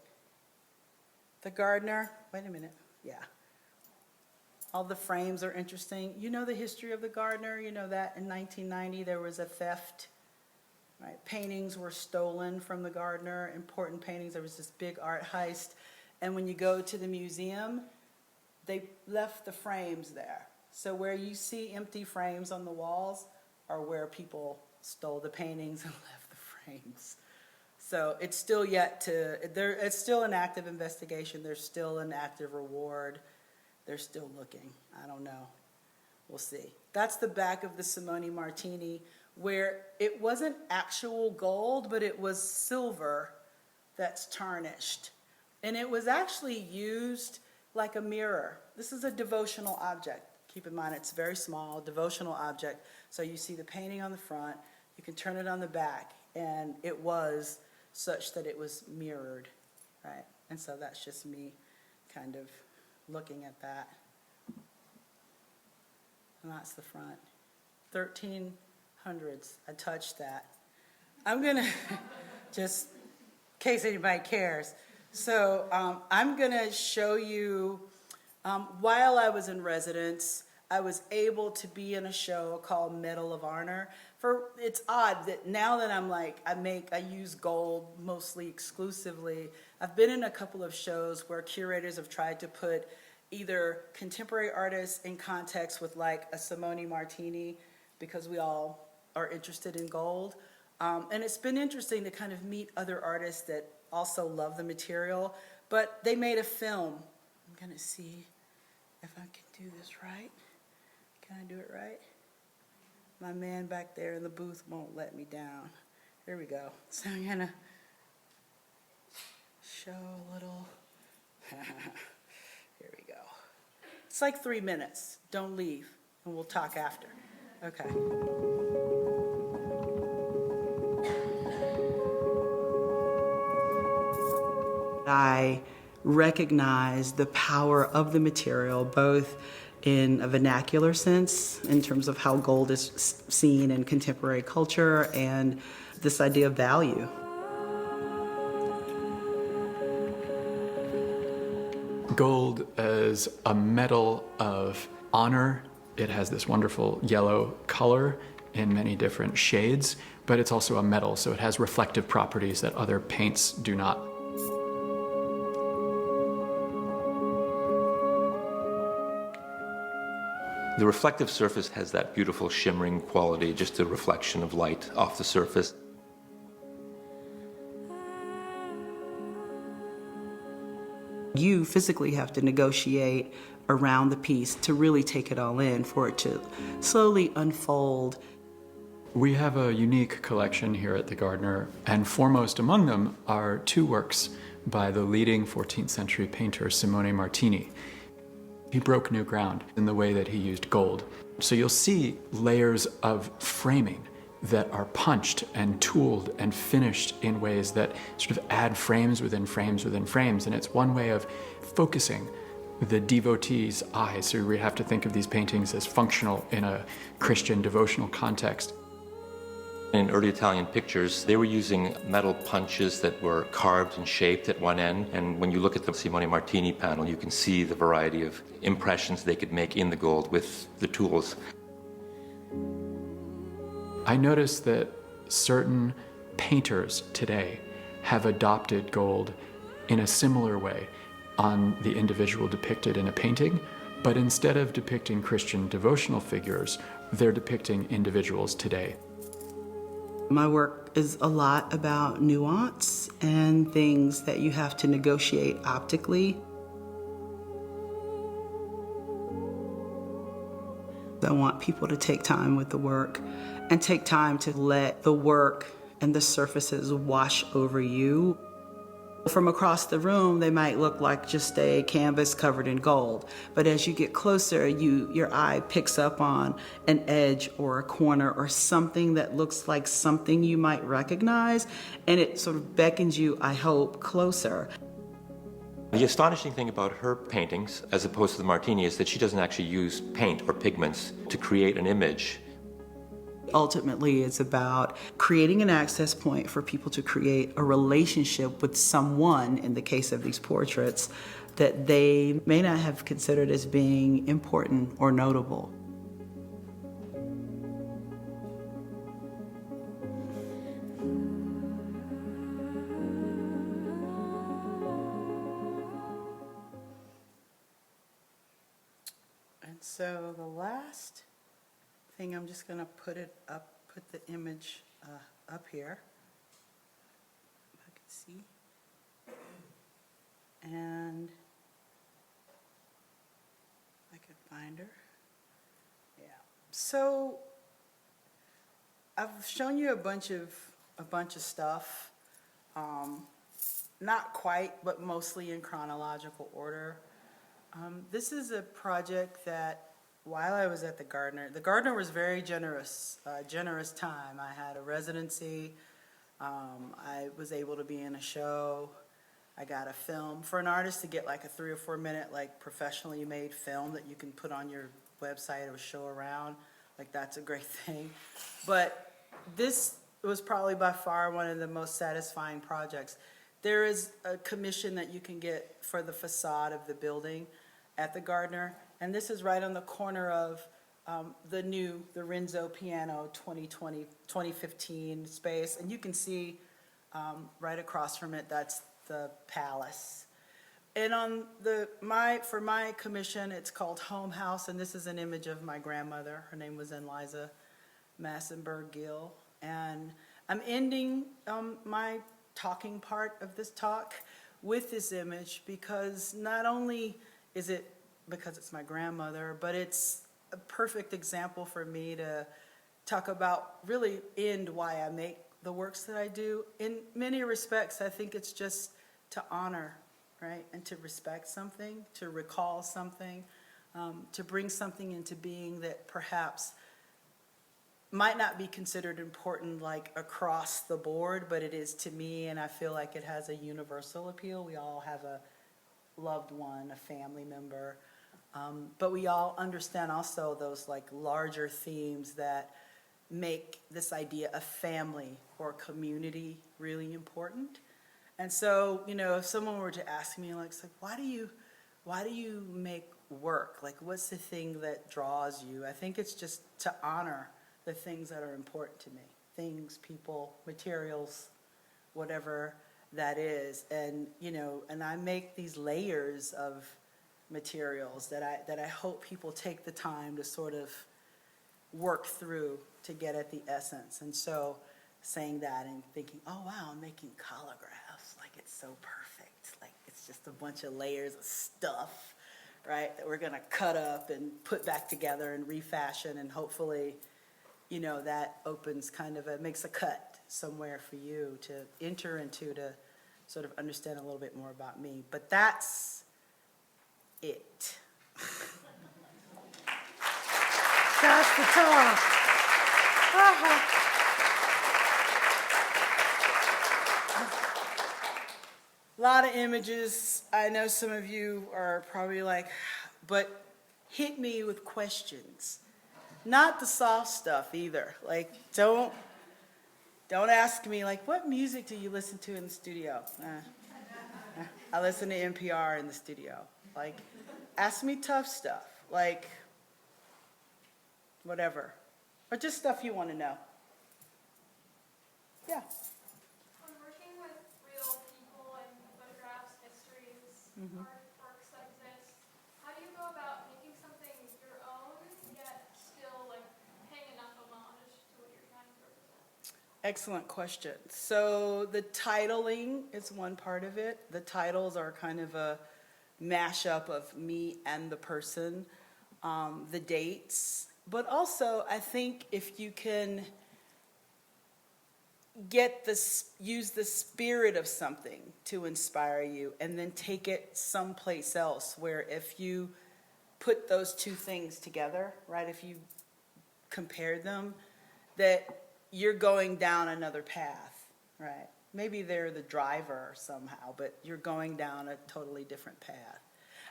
The gardener, wait a minute, yeah. All the frames are interesting. You know the history of the gardener, you know that in 1990 there was a theft, right? Paintings were stolen from the gardener, important paintings, there was this big art heist. And when you go to the museum, they left the frames there. So where you see empty frames on the walls are where people stole the paintings and left the frames. So it's still it's still an active investigation. There's still an active reward. They're still looking. I don't know. We'll see. That's the back of the Simone Martini, where it wasn't actual gold, but it was silver that's tarnished. And it was actually used like a mirror. This is a devotional object. Keep in mind, it's very small, devotional object. So you see the painting on the front, you can turn it on the back, and it was such that it was mirrored, right? And so that's just me kind of looking at that. And that's the front. 1300s, I touched that. I'm gonna, just in case anybody cares. So I'm gonna show you, while I was in residence, I was able to be in a show called Medal of Honor. It's odd that now that I'm like, I use gold mostly exclusively. I've been in a couple of shows where curators have tried to put either contemporary artists in context with like a Simone Martini, because we all are interested in gold. And it's been interesting to kind of meet other artists that also love the material, but they made a film. I'm gonna see if I can do this right. Can I do it right? My man back there in the booth won't let me down. Here we go. So I'm gonna show a little. Here we go. It's like 3 minutes. Don't leave, and we'll talk after. Okay. I recognize the power of the material, both in a vernacular sense, in terms of how gold is seen in contemporary culture, and this idea of value. Gold is a metal of honor. It has this wonderful yellow color in many different shades, but it's also a metal, so it has reflective properties that other paints do not. The reflective surface has that beautiful shimmering quality, just a reflection of light off the surface. You physically have to negotiate around the piece to really take it all in, for it to slowly unfold. We have a unique collection here at the Gardner, and foremost among them are two works by the leading 14th century painter Simone Martini. He broke new ground in the way that he used gold. So you'll see layers of framing that are punched and tooled and finished in ways that sort of add frames within frames within frames. And it's one way of focusing the devotee's eyes. So we have to think of these paintings as functional in a Christian devotional context. In early Italian pictures, they were using metal punches that were carved and shaped at one end. And when you look at the Simone Martini panel, you can see the variety of impressions they could make in the gold with the tools. I noticed that certain painters today have adopted gold in a similar way on the individual depicted in a painting, but instead of depicting Christian devotional figures, they're depicting individuals today. My work is a lot about nuance and things that you have to negotiate optically. I want people to take time with the work and take time to let the work and the surfaces wash over you. From across the room, they might look like just a canvas covered in gold. But as you get closer, your eye picks up on an edge or a corner or something that looks like something you might recognize, and it sort of beckons you, I hope, closer. The astonishing thing about her paintings, as opposed to the Martini, is that she doesn't actually use paint or pigments to create an image. Ultimately, it's about creating an access point for people to create a relationship with someone, in the case of these portraits, that they may not have considered as being important or notable. And so the last thing, I'm just going to put the image up here, if I can see. And I can find her. Yeah. So I've shown you a bunch of stuff, not quite, but mostly in chronological order. This is a project that, while I was at the Gardner was very generous time. I had a residency. I was able to be in a show. I got a film. For an artist to get like a 3 or 4 minute, like professionally made film that you can put on your website or show around, like that's a great thing. But this was probably by far one of the most satisfying projects. There is a commission that you can get for the facade of the building at the Gardner. And this is right on the corner of the Renzo Piano 2015 space. And you can see right across from it, that's the Palace. And on for my commission, it's called Home House, and this is an image of my grandmother. Her name was Eliza Massenberg-Gill. And I'm ending my talking part of this talk with this image because not only is it because it's my grandmother, but it's a perfect example for me to talk about, really end why I make the works that I do. In many respects, I think it's just to honor, right, and to respect something, to recall something, to bring something into being that perhaps might not be considered important like across the board, but it is to me, and I feel like it has a universal appeal. We all have a loved one, a family member, but we all understand also those like larger themes that make this idea of family or community really important. And so, you know, if someone were to ask me, like, so why do you make work? Like, what's the thing that draws you? I think it's just to honor the things that are important to me. Things, people, materials, whatever that is. And, you know, and I make these layers of materials that I hope people take the time to sort of work through to get at the essence. And so saying that and thinking, oh wow, I'm making collagraphs, like it's so perfect. Like it's just a bunch of layers of stuff, right, that we're gonna cut up and put back together and refashion, and hopefully, you know, that opens kind of makes a cut somewhere for you to enter into, to sort of understand a little bit more about me. But that's it. That's the talk. A lot of images. I know some of you are probably like, but hit me with questions. Not the soft stuff either. Like, don't ask me, like, what music do you listen to in the studio? I listen to NPR in the studio. Like, ask me tough stuff. Like, whatever. Or just stuff you want to know. Yeah. When working with real people and photographs, histories, artworks like this, how do you go about making something your own, yet still like paying enough homage to what you're trying to represent? Excellent question. So the titling is one part of it. The titles are kind of a mashup of me and the person. The dates But also, I think if you can use the spirit of something to inspire you and then take it someplace else, where if you put those two things together, right, if you compare them, that you're going down another path, right? Maybe they're the driver somehow, but you're going down a totally different path.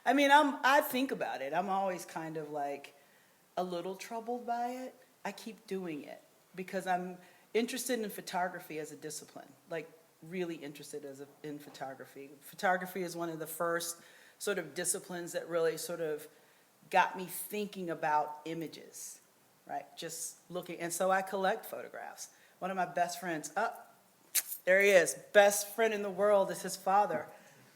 I mean, I think about it. I'm always kind of like a little troubled by it. I keep doing it because I'm interested in photography as a discipline, like really interested in photography. Photography is one of the first sort of disciplines that really sort of got me thinking about images, right? Just looking, and so I collect photographs. One of my best friends, there he is, best friend in the world is his father,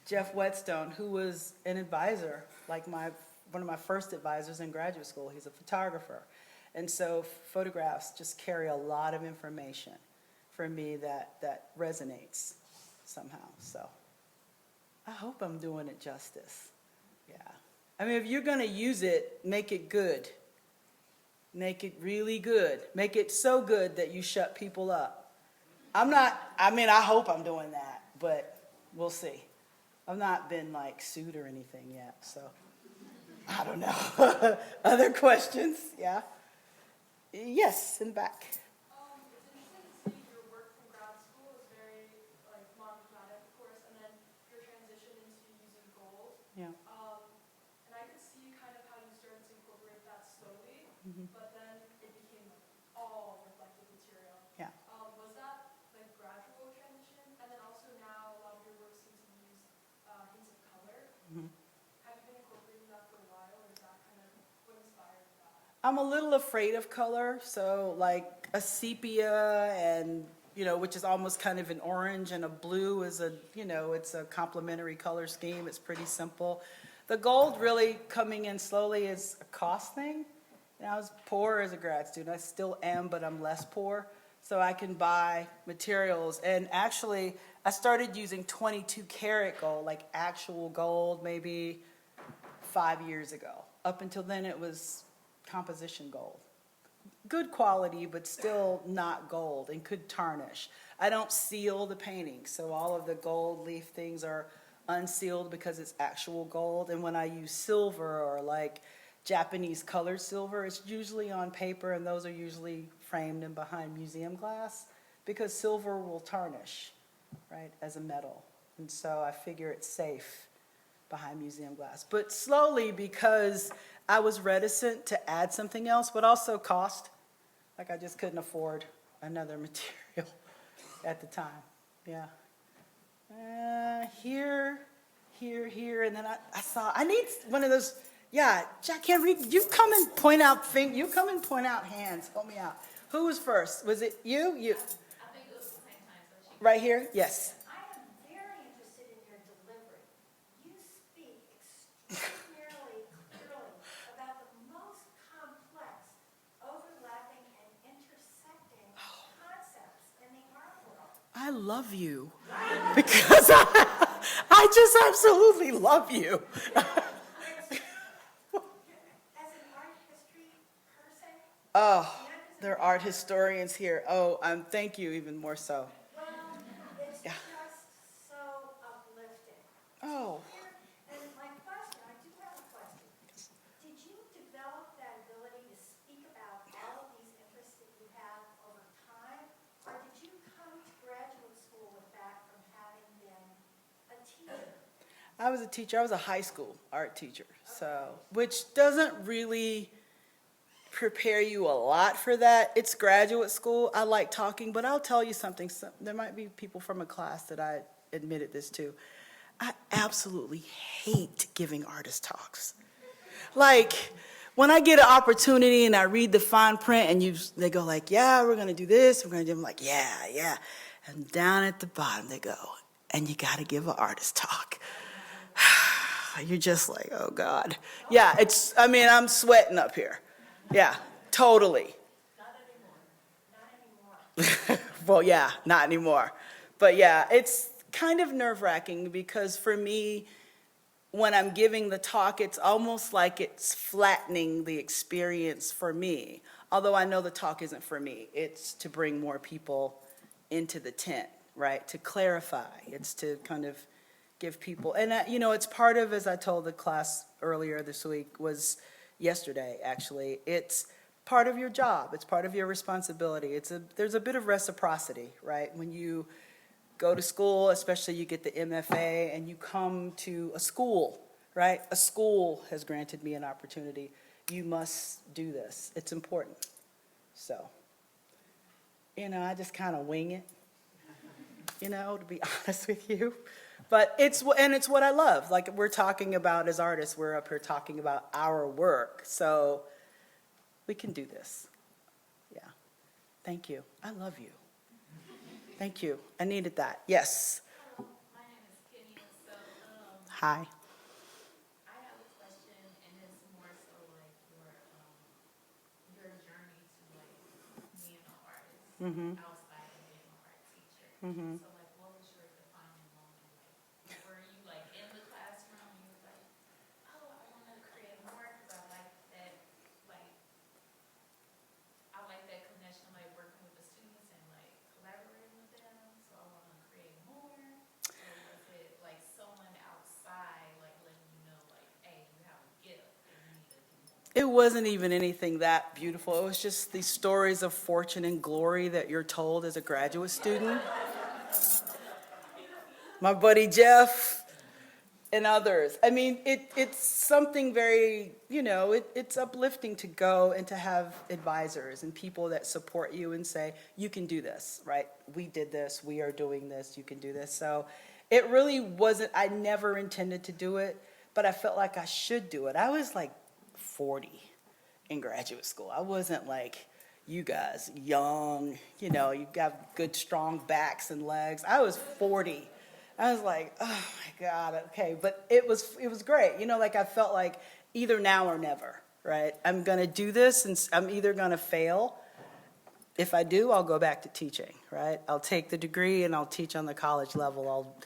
Jeff Whetstone, who was an advisor, like one of my first advisors in graduate school. He's a photographer. And so photographs just carry a lot of information for me that resonates somehow. So I hope I'm doing it justice. Yeah. I mean, if you're going to use it, make it good. Make it really good. Make it so good that you shut people up. I hope I'm doing that, but we'll see. I've not been like sued or anything yet, so I don't know. Other questions? Yeah? Yes, in the back. It's interesting to see your work from grad school is very like monochromatic, of course, and then your transition into using gold. Yeah. And I could see kind of how you started to incorporate that slowly, but then it became all reflective material. Yeah. Was that like gradual transition? And then also now a lot of your work seems to use hints of color. Have you been incorporating that for a while, or is that kind of what inspired that? I'm a little afraid of color, so like a sepia and, which is almost kind of an orange, and a blue is it's a complementary color scheme. It's pretty simple. The gold really coming in slowly is a cost thing. And I was poor as a grad student. I still am, but I'm less poor. So I can buy materials. And actually, I started using 22 karat gold, like actual gold, maybe 5 years ago. Up until then, it was composition gold. Good quality, but still not gold and could tarnish. I don't seal the paintings, so all of the gold leaf things are unsealed because it's actual gold. And when I use silver or like Japanese colored silver, it's usually on paper, and those are usually framed and behind museum glass because silver will tarnish, right, as a metal. And so I figure it's safe behind museum glass. But slowly, because I was reticent to add something else, but also cost. Like I just couldn't afford another material at the time. Yeah. Here, and then I saw, I need one of those, yeah, Jack, can't read, you come and point out hands, help me out. Who was first? Was it you? You. I think it was the same time. So she Right here? Yes. I am very interested in your delivery. You speak extraordinarily clearly about the most complex, overlapping, and intersecting concepts in the art world. I love you. Because I just absolutely love you. As an art history person, Oh, there are art historians here. Oh, thank you even more so. well, it's Yeah. just so uplifting. Oh, And my question, I do have a question. Did you develop that ability to speak about all of these interests that you have over time? Or did you come to graduate school with that from having been a teacher? I was a teacher. I was a high school art teacher, which doesn't really prepare you a lot for that. It's graduate school. I like talking, but I'll tell you something. There might be people from a class that I admitted this to. I absolutely hate giving artist talks. Like, when I get an opportunity and I read the fine print and they go like, yeah, we're going to do this, we're going to do, I'm like, yeah. And down at the bottom they go, and you got to give an artist talk. You're just like, oh God. Yeah, I'm sweating up here. Yeah, totally. Not anymore. Well, yeah, not anymore. But yeah, it's kind of nerve-wracking because for me, when I'm giving the talk, it's almost like it's flattening the experience for me. Although I know the talk isn't for me. It's to bring more people into the tent, right? To clarify. It's to kind of give people, and you know, it's part of, as I told the class earlier this week, was yesterday actually, it's part of your job. It's part of your responsibility. There's a bit of reciprocity, right? When you go to school, especially you get the MFA and you come to a school, right? A school has granted me an opportunity. You must do this. It's important. So, you know, I just kind of wing it, you know, to be honest with you. But it's what I love. Like we're talking about as artists, we're up here talking about our work. So we can do this. Yeah. Thank you. I love you. Thank you. I needed that. Yes. Hello, my name is Kenny. So, Hi. I have a question, and it's more so like your journey to like being an artist outside of being an art teacher. So, like, what was your defining moment? Like, were you like in the classroom? And you was like, oh, I want to create more because I like that, like, I like that connection, like working with the students and like collaborating with them. So I want to create more. Or was it like someone outside, like letting you know, like, hey, you have a gift and you need to do more? It wasn't even anything that beautiful. It was just these stories of fortune and glory that you're told as a graduate student. My buddy Jeff and others. I mean, it's something very, you know, it's uplifting to go and to have advisors and people that support you and say, you can do this, right? We did this, we are doing this, you can do this. So it really wasn't, I never intended to do it, but I felt like I should do it. I was like 40 in graduate school. I wasn't like you guys, young, you know, you got good strong backs and legs. I was 40. I was like, oh my God, okay. But it was great. You know, like I felt like either now or never, right? I'm going to do this and I'm either going to fail. If I do, I'll go back to teaching, right? I'll take the degree and I'll teach on the college level. I'll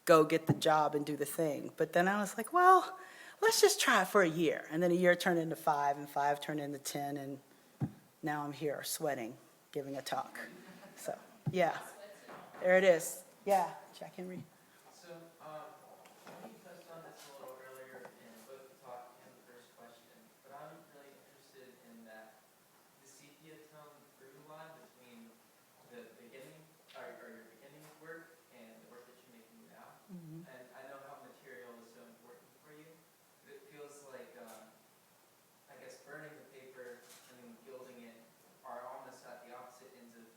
go get the job and do the thing. But then I was like, well, let's just try it for a year. And then a year turned into 5 and 5 turned into 10. And now I'm here sweating, giving a talk. So, yeah, there it is. Yeah, Jack Henry. So, you touched on this a little earlier in both the talk and the first question, but I'm really interested in that the sepia tone through line between the beginning, or your beginning work and the work that you're making now. And I know how material is so important for you. It feels like, I guess, burning the paper and then gilding it are almost at the opposite ends of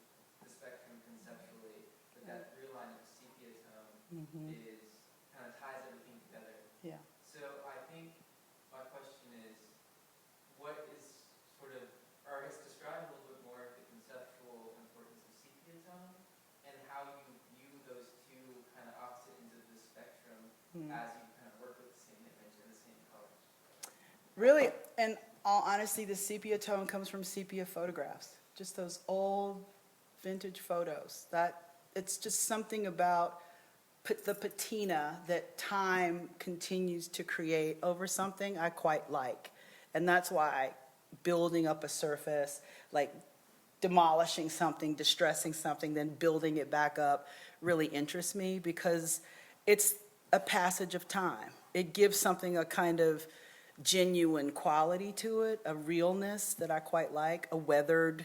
the spectrum conceptually, but that through line of sepia tone is kind of ties everything together. Yeah. So I think my question is, what is sort of, or I guess describe a little bit more of the conceptual importance of sepia tone and how you view those two kind of opposite ends of the spectrum as you kind of work with the same image and the same colors. Really, in all honesty, the sepia tone comes from sepia photographs. Just those old vintage photos. That it's just something about the patina that time continues to create over something I quite like. And that's why building up a surface, like demolishing something, distressing something, then building it back up really interests me because it's a passage of time. It gives something a kind of genuine quality to it, a realness that I quite like, a weathered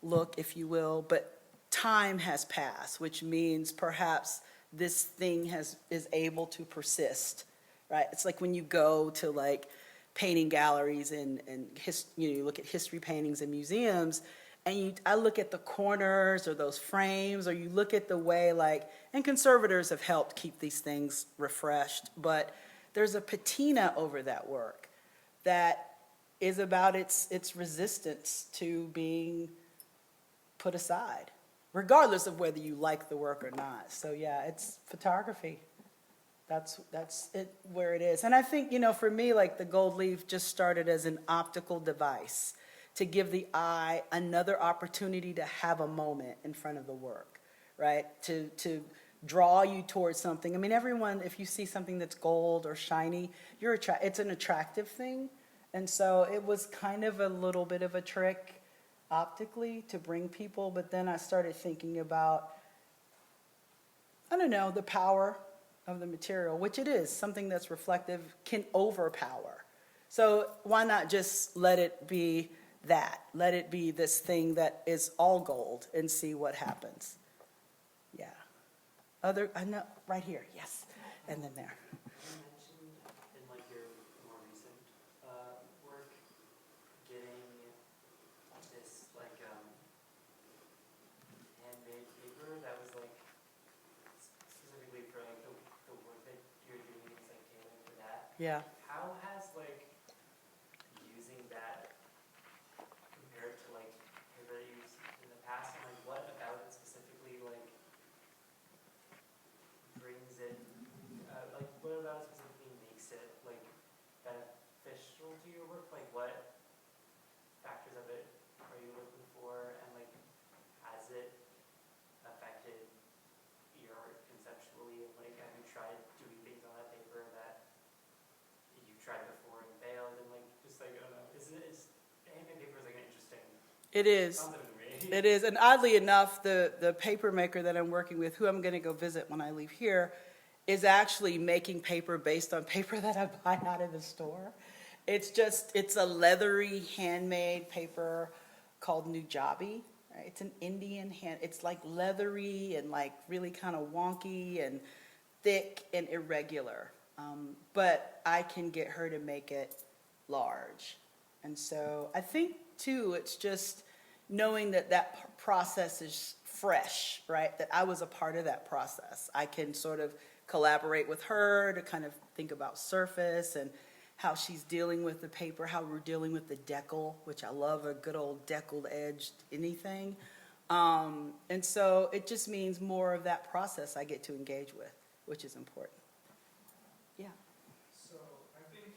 look, if you will. But time has passed, which means perhaps this thing is able to persist, right? It's like when you go to like painting galleries and you look at history paintings in museums, and I look at the corners or those frames, or you look at the way and conservators have helped keep these things refreshed, but there's a patina over that work that is about its resistance to being put aside, regardless of whether you like the work or not. So yeah, it's photography. That's it where it is. And I think, for me, like the gold leaf just started as an optical device to give the eye another opportunity to have a moment in front of the work, right? To draw you towards something. I mean, everyone, if you see something that's gold or shiny, it's an attractive thing. And so it was kind of a little bit of a trick optically to bring people, but then I started thinking about, I don't know, the power of the material, which it is, something that's reflective can overpower. So why not just let it be that? Let it be this thing that is all gold and see what happens. Yeah. I know, right here, yes, and then there. You mentioned in like your more recent work getting this like handmade paper that was like specifically for like the work that you're doing is like tailored for that. Yeah. How has like using that compared to like paper that you used in the past, and like what about it specifically like brings it, like what about it specifically makes it like beneficial to your work? Like what factors of it are you looking for, and like has it affected your work conceptually? And like have you tried doing things on that paper that you tried before and failed? And like just like I don't know, is handmade paper is like an interesting It is. concept to me. It is, and oddly enough, the paper maker that I'm working with, who I'm going to go visit when I leave here, is actually making paper based on paper that I buy out of the store. It's a leathery, handmade paper called Nujabi. Right? It's an Indian it's like leathery and like really kind of wonky and thick and irregular. But I can get her to make it large. And so I think, too, it's just knowing that process is fresh, right? That I was a part of that process. I can sort of collaborate with her to kind of think about surface and how she's dealing with the paper, how we're dealing with the decal, which I love a good old deckled edged anything. And so it just means more of that process I get to engage with, which is important. Yeah. So I think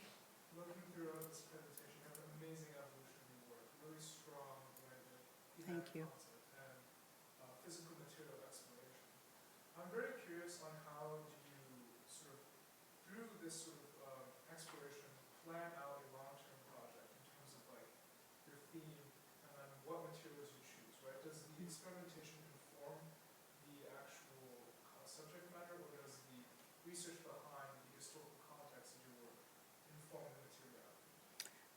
looking throughout this presentation, you have an amazing evolution in your work, really strong blend of Thank you. concept and physical material exploration. I'm very curious on how do you sort of, through this sort of exploration, plan out a long-term project in terms of like your theme and then what materials you choose, right? Does the experimentation inform the actual subject matter, or does the research behind the historical context of your work inform the materiality?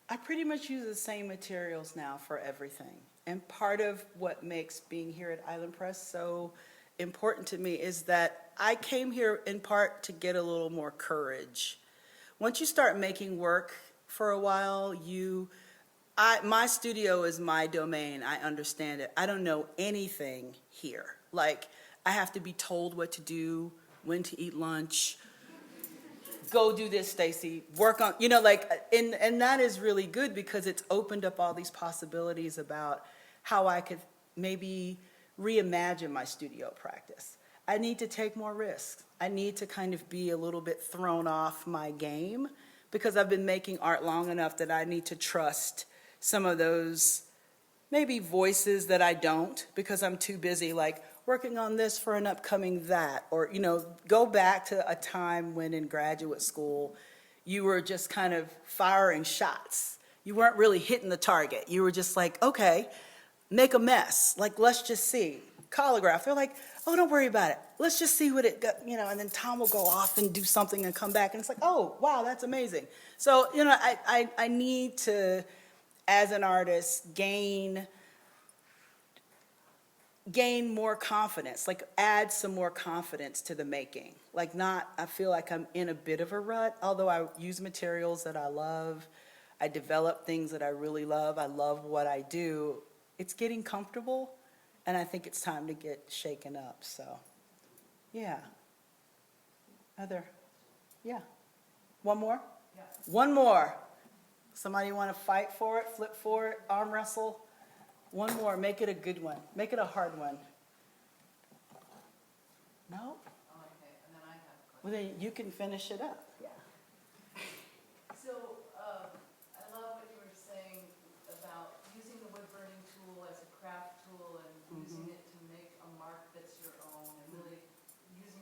I pretty much use the same materials now for everything. And part of what makes being here at Island Press so important to me is that I came here in part to get a little more courage. Once you start making work for a while, my studio is my domain. I understand it. I don't know anything here. Like, I have to be told what to do, when to eat lunch. Go do this, Stacy. Work on, and that is really good because it's opened up all these possibilities about how I could maybe reimagine my studio practice. I need to take more risks. I need to kind of be a little bit thrown off my game because I've been making art long enough that I need to trust some of those maybe voices that I don't because I'm too busy like working on this for an upcoming that, or, go back to a time when in graduate school you were just kind of firing shots. You weren't really hitting the target. You were just like, okay, make a mess. Like, let's just see. Collagraph, they're like, oh, don't worry about it. Let's just see what it got, and then Tom will go off and do something and come back and it's like, oh, wow, that's amazing. So, I need to, as an artist, gain more confidence, like add some more confidence to the making. Like I feel like I'm in a bit of a rut, although I use materials that I love. I develop things that I really love. I love what I do. It's getting comfortable, and I think it's time to get shaken up, so, yeah. Yeah. One more? Yeah. One more. Somebody want to fight for it, flip for it, arm wrestle? One more, make it a good one. Make it a hard one. No? Oh, okay, and then I have a question. Well, then you can finish it up. Yeah. So, I love what you were saying about using the wood burning tool as a craft tool and using it to make a mark that's your own and really using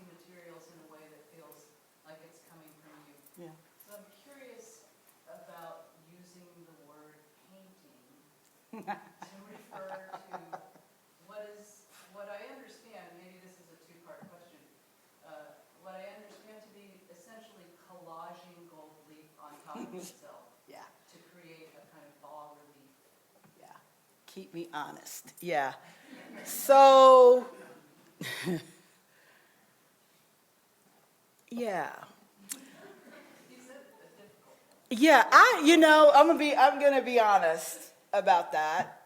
to refer to what I understand, maybe this is a two-part question, what I understand to be essentially collaging gold leaf on top of itself Yeah, to create a kind of bas relief. yeah. Keep me honest. Yeah. So, yeah. Yeah, I'm gonna be honest about that.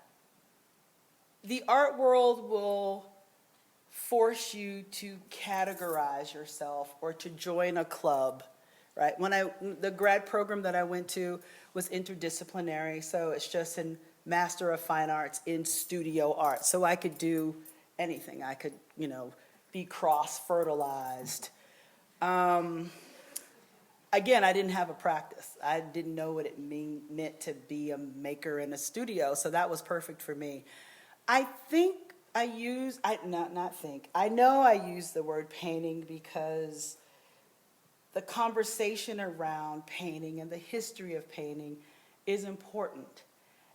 The art world will force you to categorize yourself or to join a club, right? The grad program that I went to was interdisciplinary, so it's just in Master of Fine Arts in studio art. So I could do anything. I could, be cross-fertilized. Again, I didn't have a practice. I didn't know what it meant to be a maker in a studio, so that was perfect for me. I think I know I use the word painting because the conversation around painting and the history of painting is important.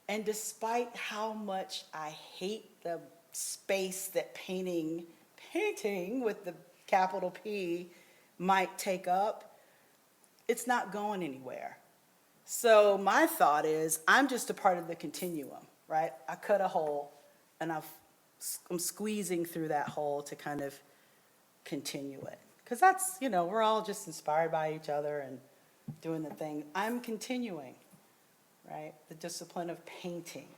And despite how much I hate the space that painting with the capital P might take up, it's not going anywhere. So my thought is, I'm just a part of the continuum, right? I cut a hole, and I'm squeezing through that hole to kind of continue it. Because that's, we're all just inspired by each other and doing the thing. I'm continuing, right? The discipline of painting.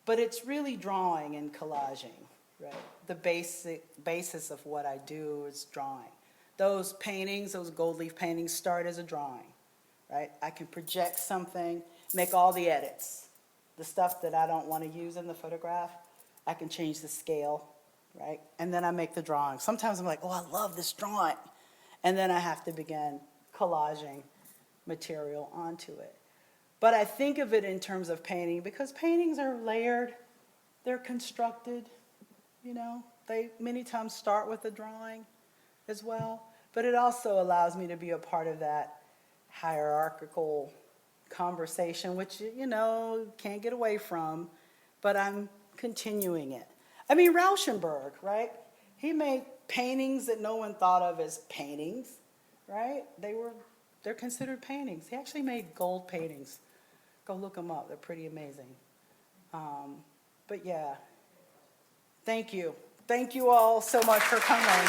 But it's really drawing and collaging, right? The basis of what I do is drawing. Those paintings, those gold leaf paintings, start as a drawing, right? I can project something, make all the edits. The stuff that I don't want to use in the photograph, I can change the scale, right? And then I make the drawing. Sometimes I'm like, oh, I love this drawing. And then I have to begin collaging material onto it. But I think of it in terms of painting because paintings are layered, they're constructed, They many times start with a drawing as well. But it also allows me to be a part of that hierarchical conversation, which, can't get away from, but I'm continuing it. I mean, Rauschenberg, right? He made paintings that no one thought of as paintings, right? They're considered paintings. He actually made gold paintings. Go look them up. They're pretty amazing. But yeah, thank you. Thank you all so much for coming.